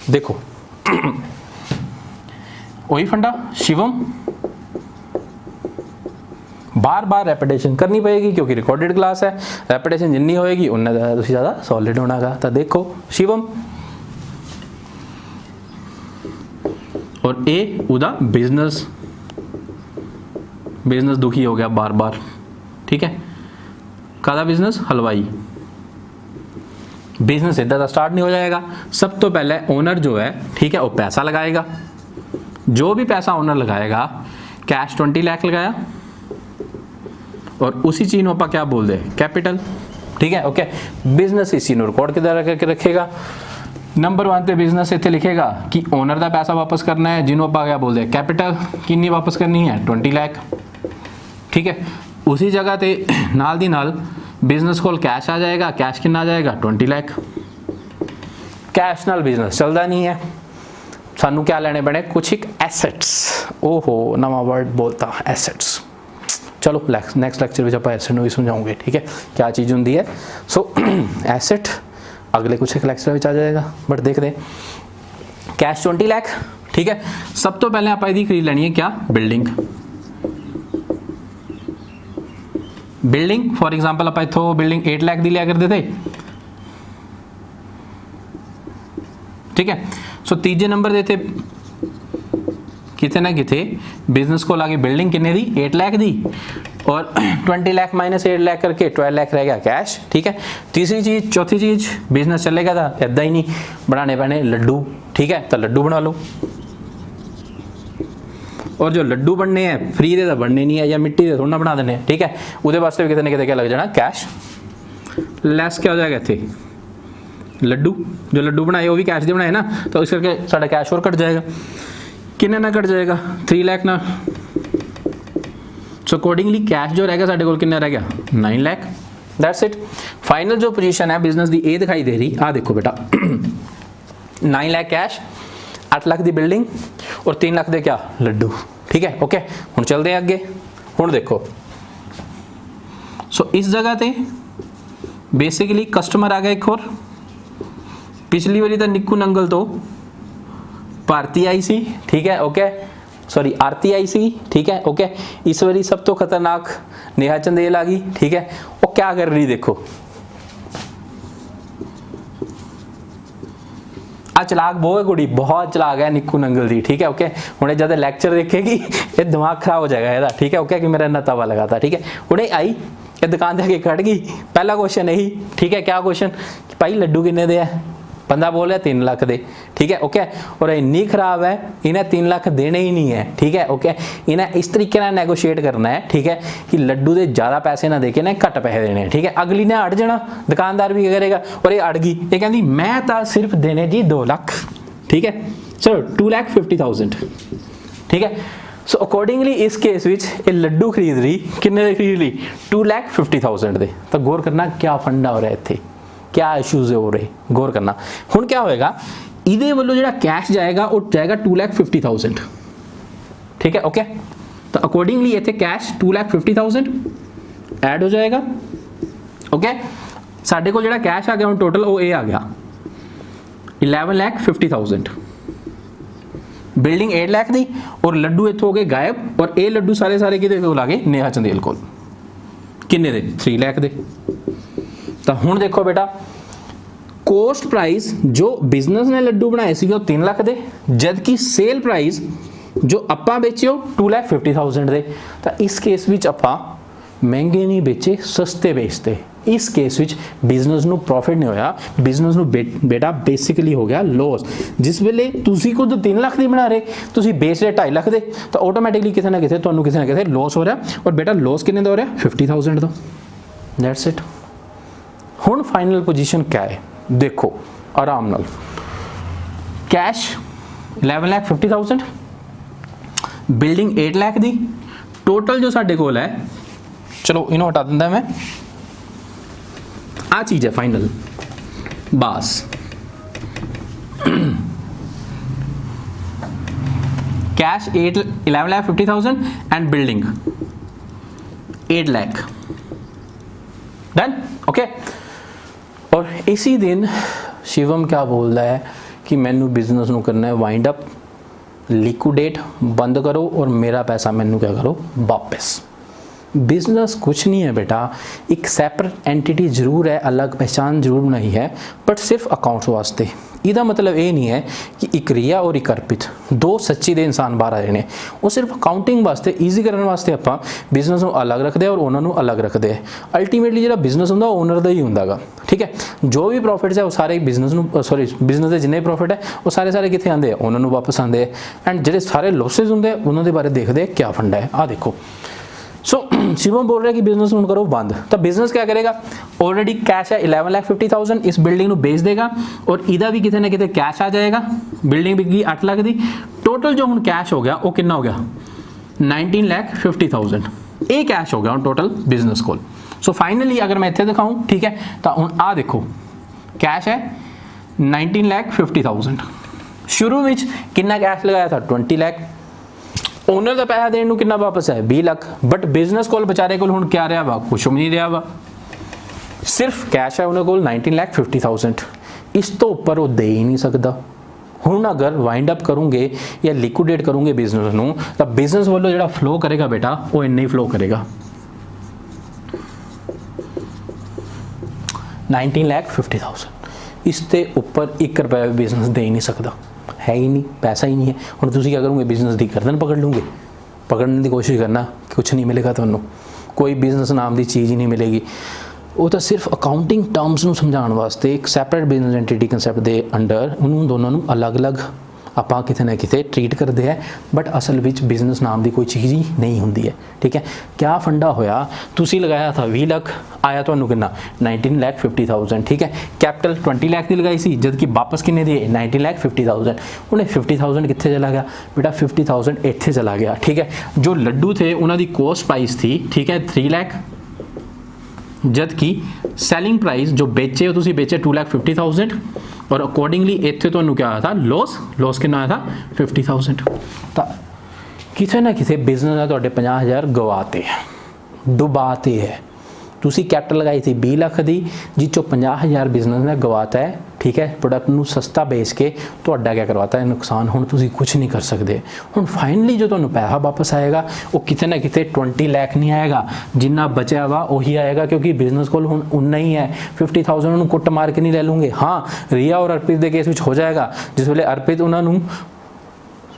देखो वही फंडा शिवम बार बार रेपिटेशन करनी पड़ेगी क्योंकि रिकॉर्डेड क्लास है, रेपिटेशन जिन्नी होएगी उन्ना ज़्यादा सॉलिड होना गा। तो देखो शिवम और ए उदा बिजनेस दुखी हो गया बार बार, ठीक है। कादा बिजनेस हलवाई, बिजनेस इधर का स्टार्ट नहीं हो जाएगा। सब तो पहले ओनर जो है, ठीक है, वो पैसा लगाएगा, जो भी पैसा ओनर लगाएगा कैश 20 लाख लगाया और उसी चीज़ को आप क्या बोल दे कैपिटल, ठीक है। ओके बिजनेस इस चीज़ रिकॉर्ड के द्वारा करके रखेगा। नंबर 1 पे बिजनेस इतने लिखेगा कि ओनर का पैसा वापस करना है, जिन्होंने आप क्या बोल दे कैपिटल कितनी वापस करनी है 20 लाख, ठीक है। उसी जगह पे नाल दी नाल बिजनेस कोल कैश आ जाएगा, कैश कितना आ जाएगा 20 लाख। कैश नाल बिजनेस चलता नहीं है, सानू क्या लेने बने कुछ एक एसेट्स। ओहो नवा वर्ड बोलता एसेट्स। चलो नैक्सट लैक्चर में आप एसेट भी समझाऊंगे, ठीक है, क्या चीज़ होंगी है। सो एसेट अगले कुछ एक लैक्चर में आ जाएगा, बट देख रहे कैश 20 लाख, ठीक है। सब तो पहले आप खरीद लेनी है क्या बिल्डिंग। बिल्डिंग फॉर एग्जाम्पल आप इतो बिल्डिंग 8 लाख की लिया करते थे, ठीक है। सो तीजे नंबर देते किते ना किते बिजनेस को आगे बिल्डिंग किन्ने दी 8 लाख दी और 20 लाख माइनस 8 लाख करके 12 लाख रह गया कैश, ठीक है। तीसरी चीज़, चौथी चीज़, बिजनेस चलेगा था इदा ही नहीं, बनाने पैने लड्डू, ठीक है, तो लड्डू बना लो। और जो लड्डू बनने हैं फ्री दे तो बनने नहीं है, या मिट्टी दे थोड़ा ना बना देने हैं, ठीक है। उहदे वास्ते भी किते ना किते क्या लग जाना कैश, लैस क्या हो जाएगा इत्थे लड्डू, जो लड्डू बनाए वो भी कैश दे बनाए ना, तो इस करके साडा कैश और कट जाएगा। किन्ने ना कट जाएगा 3 लाख ना, सो अकॉर्डिंगली कैश जो रहेगा साडे कोल किन्ना रह गया 9 लाख। That's it. फाइनल जो पोजीशन है बिजनेस दी ए दिखाई दे रही, आ देखो बेटा 9 लाख कैश, 8 लाख दी बिल्डिंग और 3 लाख दे क्या लड्डू, ठीक है। ओके हुण चलते हैं अगे। हुण देखो सो इस जगह ते बेसिकली कस्टमर आ गया एक और, पिछली वाली तो निक्कू नंगल तो भारती आई सी, ठीक है, ओके, सॉरी आरती आई सी, ठीक है, ओके। इस वाली सब तो खतरनाक नेहा चंदेल आ गई, ठीक है। वो क्या कर रही देखो, आ चलाक बहुत है कुड़ी, बहुत चलाक है निक्कू नंगल दी, ठीक है, ओके। उन्हें जब लेक्चर देखेगी ये दिमाग खराब हो जाएगा ਇਹਦਾ, ठीक है, ओके, कि मेरा इन्ना तवा लगा था, ठीक है। उन्हें आई ये दुकान दे के खड़ गई, पहला क्वेश्चन यही, ठीक है, क्या क्वेश्चन, भाई लड्डू किन्ने दे है, बंदा बोल रहा 3 लाख दे, ठीक है, ओके। और इन्नी खराब है इन्हें 3 लाख देने ही नहीं है, ठीक है, ओके। इन्हें इस तरीके ना नेगोशिएट करना है, ठीक है, कि लड्डू दे ज़्यादा पैसे ना देके ना घट पैसे देने हैं, ठीक है। अगली ने अड़ जाना, दुकानदार भी करेगा, और ये अड़ गई, ये कहती मैं तो सिर्फ देने जी 2 लाख, ठीक है, चलो 2,50,000, ठीक है। सो अकॉर्डिंगली इस केस विच ये लड्डू खरीद रही, किन्ने खरीद ली 2,50,000 दे। तो गौर करना क्या फंडा हो रहा है इत्थे, क्या इशूज़ हो रहे, गौर करना। हुण क्या होएगा, इहदे वालों जिहड़ा कैश जाएगा वो जाएगा 2,50,000, ठीक है, ओके। तो अकॉर्डिंगली इत्थे कैश 2,50,000 ऐड हो जाएगा, ओके। साडे कोल जिहड़ा कैश आ गया हुण टोटल वो ये आ गया 11,50,000, बिल्डिंग 8 लाख दी और लड्डू इत्थों हो गए गायब, और ये लड्डू सारे सारे किहदे कोल आ गए नेहा चंदेल कोल, किन्ने दे 3 लाख दे। तो हुण देखो बेटा कोस्ट प्राइस जो बिजनेस ने लड्डू बनाए सी 3 लाख दे, जबकि सेल प्राइस जो आपां बेचे 2,50,000 दे। तो इस केस विच आपां महंगे नहीं बेचे, सस्ते बेचते। इस केस विच बिजनेस नू प्रॉफिट नहीं होया, बिजनेस नू बेटा बेसिकली हो गया लॉस। जिस वेले तुसी खुद 3 लाख दी बना रहे, तुसी बेच रहे 2.5 लाख दे, तो ऑटोमैटिकली किसी ना किसी लॉस हो रहा, और बेटा लॉस किन्ने दा हो रहा 50,000 दा। That's it. हुण फाइनल पोजीशन क्या है देखो आराम नाल, कैश 11,50,000, बिल्डिंग 8 लाख दी, टोटल जो साडे कोल है, चलो इन्हों हटा दिंदा मैं, आ चीज़ है फाइनल बस। Cash 11,50,000 and building 8 lakh, done, okay. और इसी दिन शिवम क्या बोल रहा है कि मैनू बिजनेस नू करना है वाइंड अप, लिक्विडेट बंद करो और मेरा पैसा मैनू क्या करो वापस। बिजनेस कुछ नहीं है बेटा, एक सैपरेट एंटिटी जरूर है, अलग पहचान जरूर बनाई है, बट सिर्फ अकाउंट्स वास्ते। इसका मतलब ये नहीं है कि एक रिया और एक अर्पित दो सच्ची दे इंसान बाहर आ रहे हैं, वो सिर्फ अकाउंटिंग वास्ते ईजी करने वास्ते आप बिजनेस को अलग रखते और उन्होंने अलग रखते हैं। अल्टीमेटली जो बिजनेस होंगे ओनर का ही होंगे, ठीक है। जो भी प्रॉफिट्स है वो सारे बिजनेस सॉरी बिजनेस के जिन्ने प्रॉफिट है वो सारे सारे कितने आते हैं, उन्होंने वापस आते हैं। एंड जो सारे लॉसेज होंगे उन्होंने बारे देखते हैं क्या फंडा है। आ देखो सो शिवम बोल रहा है कि बिजनेस नू करो बंद, तो बिजनेस क्या करेगा, ऑलरेडी कैश है 11,50,000, इस बिल्डिंग नू बेच देगा और इधर भी कितने ना कितने कैश आ जाएगा। बिल्डिंग बिक गई 8 लाख दी, टोटल जो हुण कैश हो गया वो कितना हो गया 19,50,000, ये कैश हो गया हुण टोटल बिजनेस कोल। सो फाइनली अगर मैं इत्थे दिखाऊं, ठीक है, तो हुण आ देखो कैश है 19,50,000, शुरू में कितना कैश लगाया था 20 लाख, ओनर का पैसा देने को कितना वापस है 20 लाख, बट बिजनेस कोल बेचारे कोल हुण क्या रहा वा, कुछ भी नहीं रहा वा, सिर्फ कैश है उन्होंने कोल 19,50,000, इस तो ऊपर वो दे ही नहीं सकता। हुण अगर वाइंड अप करूँगे या लिक्विडेट करूँगे बिजनेस नूं, तो बिजनेस वालों जो फ्लो करेगा बेटा वो इन्ना ही फ्लो करेगा 19,50,000, इससे ऊपर 1 रुपया बिजनेस दे ही नहीं सकता है ही नहीं, पैसा ही नहीं है। हुण तुसीं क्या करोगे, बिजनेस की गर्दन पकड़ लूँगे, पकड़ने की कोशिश करना, कुछ नहीं मिलेगा तुहानूं, कोई बिजनेस नाम की चीज़ ही नहीं मिलेगी। वो तो सिर्फ अकाउंटिंग टर्म्स ਨੂੰ ਸਮਝਾਉਣ ਵਾਸਤੇ ਇੱਕ ਸੈਪਰੇਟ ਬਿਜ਼ਨਸ ਐਂਟੀਟੀ ਕੰਸੈਪਟ ਦੇ ਅੰਡਰ ਉਹਨੂੰ ਦੋਨਾਂ ਨੂੰ ਅਲੱਗ-ਅਲੱਗ ਆਪਾਂ ਕਿਤੇ ਨਾ ਕਿਤੇ ਟ੍ਰੀਟ ਕਰਦੇ ਹੈ, ਬਟ ਅਸਲ ਵਿੱਚ ਬਿਜ਼ਨਸ ਨਾਮ ਦੀ ਕੋਈ ਚੀਜ਼ ਹੀ ਨਹੀਂ ਹੁੰਦੀ ਹੈ। ਠੀਕ ਹੈ, ਕਿਆ ਫੰਡਾ ਹੋਇਆ, ਤੁਸੀਂ ਲਗਾਇਆ था 20 ਲੱਖ, ਆਇਆ ਤੁਹਾਨੂੰ ਕਿੰਨਾ 19,50,000। ਠੀਕ ਹੈ, ਕੈਪੀਟਲ 20 ਲੱਖ ਦੀ ਲਗਾਈ ਸੀ, ਜਦ ਕਿ ਵਾਪਸ ਕਿੰਨੇ ਦੀ 19,50,000। ਉਹਨੇ 50,000 ਕਿੱਥੇ ਚਲਾ ਗਿਆ बेटा, 50,000 ਇੱਥੇ ਚਲਾ ਗਿਆ। ਠੀਕ ਹੈ, जो ਲੱਡੂ थे ਉਹਨਾਂ ਦੀ ਕੋਸਟ प्राइस थी, ठीक है 3 ਲੱਖ, जद कि सैलिंग प्राइस जो बेचे हो तुसी बेचे 2,50,000 और अकॉर्डिंगली इत्थे तुहानू क्या आया था लॉस कितना आया था 50,000। तो किथे ना किथे बिजनेस है तुहाडे 50,000 गवाते डुबाते है। तुसी कैपिटल लगाई थी 20 ਲੱਖ ਦੀ, जिस चो 50,000 बिजनेस ने गवाता है। ठीक है, प्रोडक्ट ਨੂੰ सस्ता बेच के ਤੁਹਾਡਾ क्या करवाता है नुकसान। ਹੁਣ ਤੁਸੀਂ कुछ नहीं कर सकते। ਹੁਣ फाइनली जो ਤੁਹਾਨੂੰ पैसा वापस आएगा वो किते ना किते 20 ਲੱਖ नहीं आएगा, जिन्ना बचा वा वही आएगा, क्योंकि बिजनेस को ਹੁਣ उन्ना ही है। 50,000 ਉਹਨੂੰ ਕੁੱਟ ਮਾਰ ਕੇ नहीं ले लूँगे। हाँ, रिया और अर्पित के केस में हो जाएगा, जिस वे अर्पित उन्होंने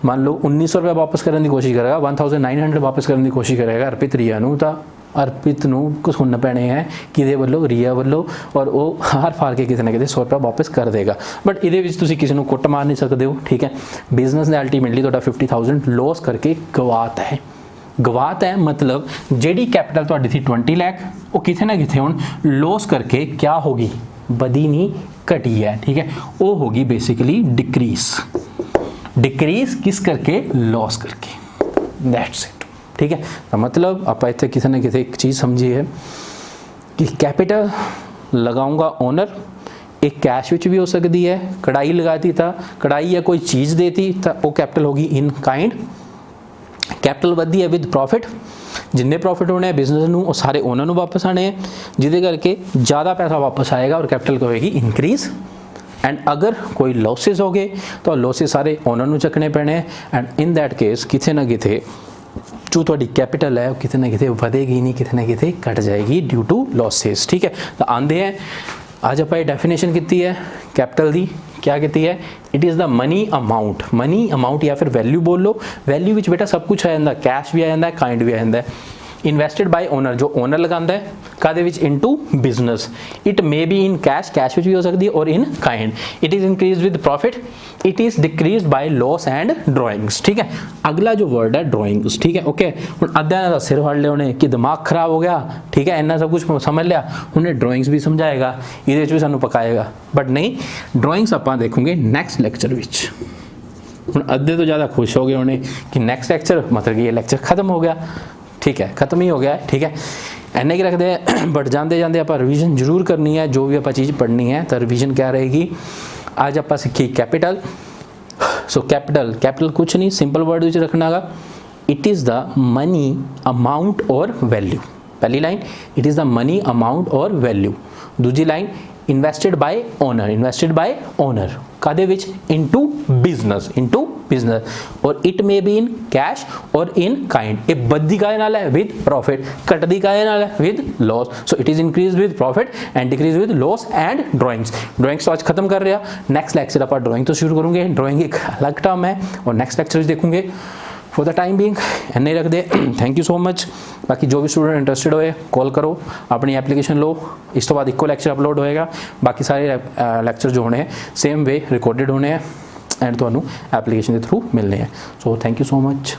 मान लो 1900 रुपया वापस करने की कोशिश करेगा, 1900 वापस करने की कोशिश करेगा अर्पित रिया ਨੂੰ, ਤਾਂ अर्पित ਨੂੰ ਸੁਣਨ ਪੈਣੇ ਹੈ ਕਿਹਦੇ ਵੱਲੋਂ, ਰੀਆ ਵੱਲੋਂ, और वो हार फार के किसी ना किसी 100 रुपया वापस कर देगा। बट ये तुसी किसी को कुट मार नहीं सकते हो। ठीक है, बिजनेस ने अल्टीमेटली तुहाडा 50,000 लॉस करके गवाता है मतलब जेडी कैपिटल तुहाडी थी 20 लाख, वो किथे ना किथे हुण लॉस करके क्या होगी, बधी नहीं घटी है। ठीक है, वो होगी बेसिकली डिक्रीज किस करके, लॉस करके, दैट्स इट। ठीक है, तो मतलब आप इतने किसी ना किसी एक चीज़ समझी है कि कैपिटल लगाऊंगा ओनर, एक कैश विच भी हो सकती है, कढ़ाई लगाती था, कढ़ाई या कोई चीज़ देती तो वो कैपिटल होगी इन काइंड। कैपिटल वधी है विद प्रॉफिट, जिन्ने प्रॉफिट होने बिजनेस ਨੂੰ ਉਹ ਸਾਰੇ ओनर ਨੂੰ वापस आने हैं, ਜਿਹਦੇ ਕਰਕੇ ज़्यादा पैसा वापस आएगा और कैपिटल होएगी इंक्रीज। एंड अगर कोई लॉसेस हो गए तो लॉसेस सारे ओनर ਨੂੰ ਚੱਕਣੇ ਪੈਣੇ एंड इन दैट केस किथे ना किथे जो थोड़ी कैपिटल है वो कितने ना कितने बढ़ेगी नहीं, कितने ना कितने घट जाएगी ड्यू टू लॉसेस। ठीक है, तो आंदे हैं आज आप डेफिनेशन की है कैपिटल दी, क्या कहती है, it is the money amount या फिर वैल्यू बोल लो। वैल्यू विच बेटा सब कुछ आ जाता, कैश भी आ जाता है, काइंड भी आ जाता है। इन्वेस्टेड बाय ओनर, जो ओनर लगाता है कादे विच into business, it may be in cash विच भी हो सकती है और in kind. It is increase with profit, it is decrease by loss and drawings. ठीक है, अगला जो वर्ड है ड्रॉइंग्स। ठीक है, ओके, हुण अद्धा दा सिर फड़ लिया उन्हें कि दिमाग खराब हो गया। ठीक है, इन्ना सब कुछ समझ लिया, उन्हें ड्रॉइंग्स भी समझाएगा, ये भी सानू पकाएगा, बट नहीं, ड्रॉइंग्स आपां देखोगे नैक्सट लैक्चर विच। हुण अद्धे तो ज़्यादा खुश हो गए उन्हें कि नैक्सट लैक्चर मतलब कि ये लैक्चर खत्म हो गया। ठीक है, खत्म ही हो गया है। ठीक है, एने की रखते हैं, बट जाते जाते आप रिवीजन जरूर करनी है, जो भी आप चीज़ पढ़नी है तो रिवीजन क्या रहेगी। आज आप सीखी कैपिटल। सो कैपिटल कुछ नहीं, सिंपल वर्ड विच रखना गा, it is the money amount or value. पहली line it is the money amount or value. दूसरी लाइन इन्वेस्टेड बाय ओनर कादे विच इनटू बिजनेस और it may be in cash or in kind. ये बद्दी काहे नाल है, विद प्रॉफिट, कटदी काहे नाल है, with loss. So it is increase with profit and decrease with loss and drawings तो आज खत्म कर रहा। नेक्स्ट लेक्चर आप ड्राइंग तो शुरू करेंगे। ड्राइंग एक अलग टर्म है और नेक्स्ट लेक्चर देखेंगे। फॉर द टाइम बीइंग इन्ने रख दे। Thank you so much. बाकी जो भी स्टूडेंट इंटरेस्टेड होए कॉल करो, अपनी एप्लीकेशन लो, इस तो बाद इको लैक्चर अपलोड होएगा। बाकी सारे लैक्चर जो होने हैं सेम वे रिकॉर्डेड होने हैं एंड तो एप्लीकेशन के थ्रू मिलने हैं। So thank you so much.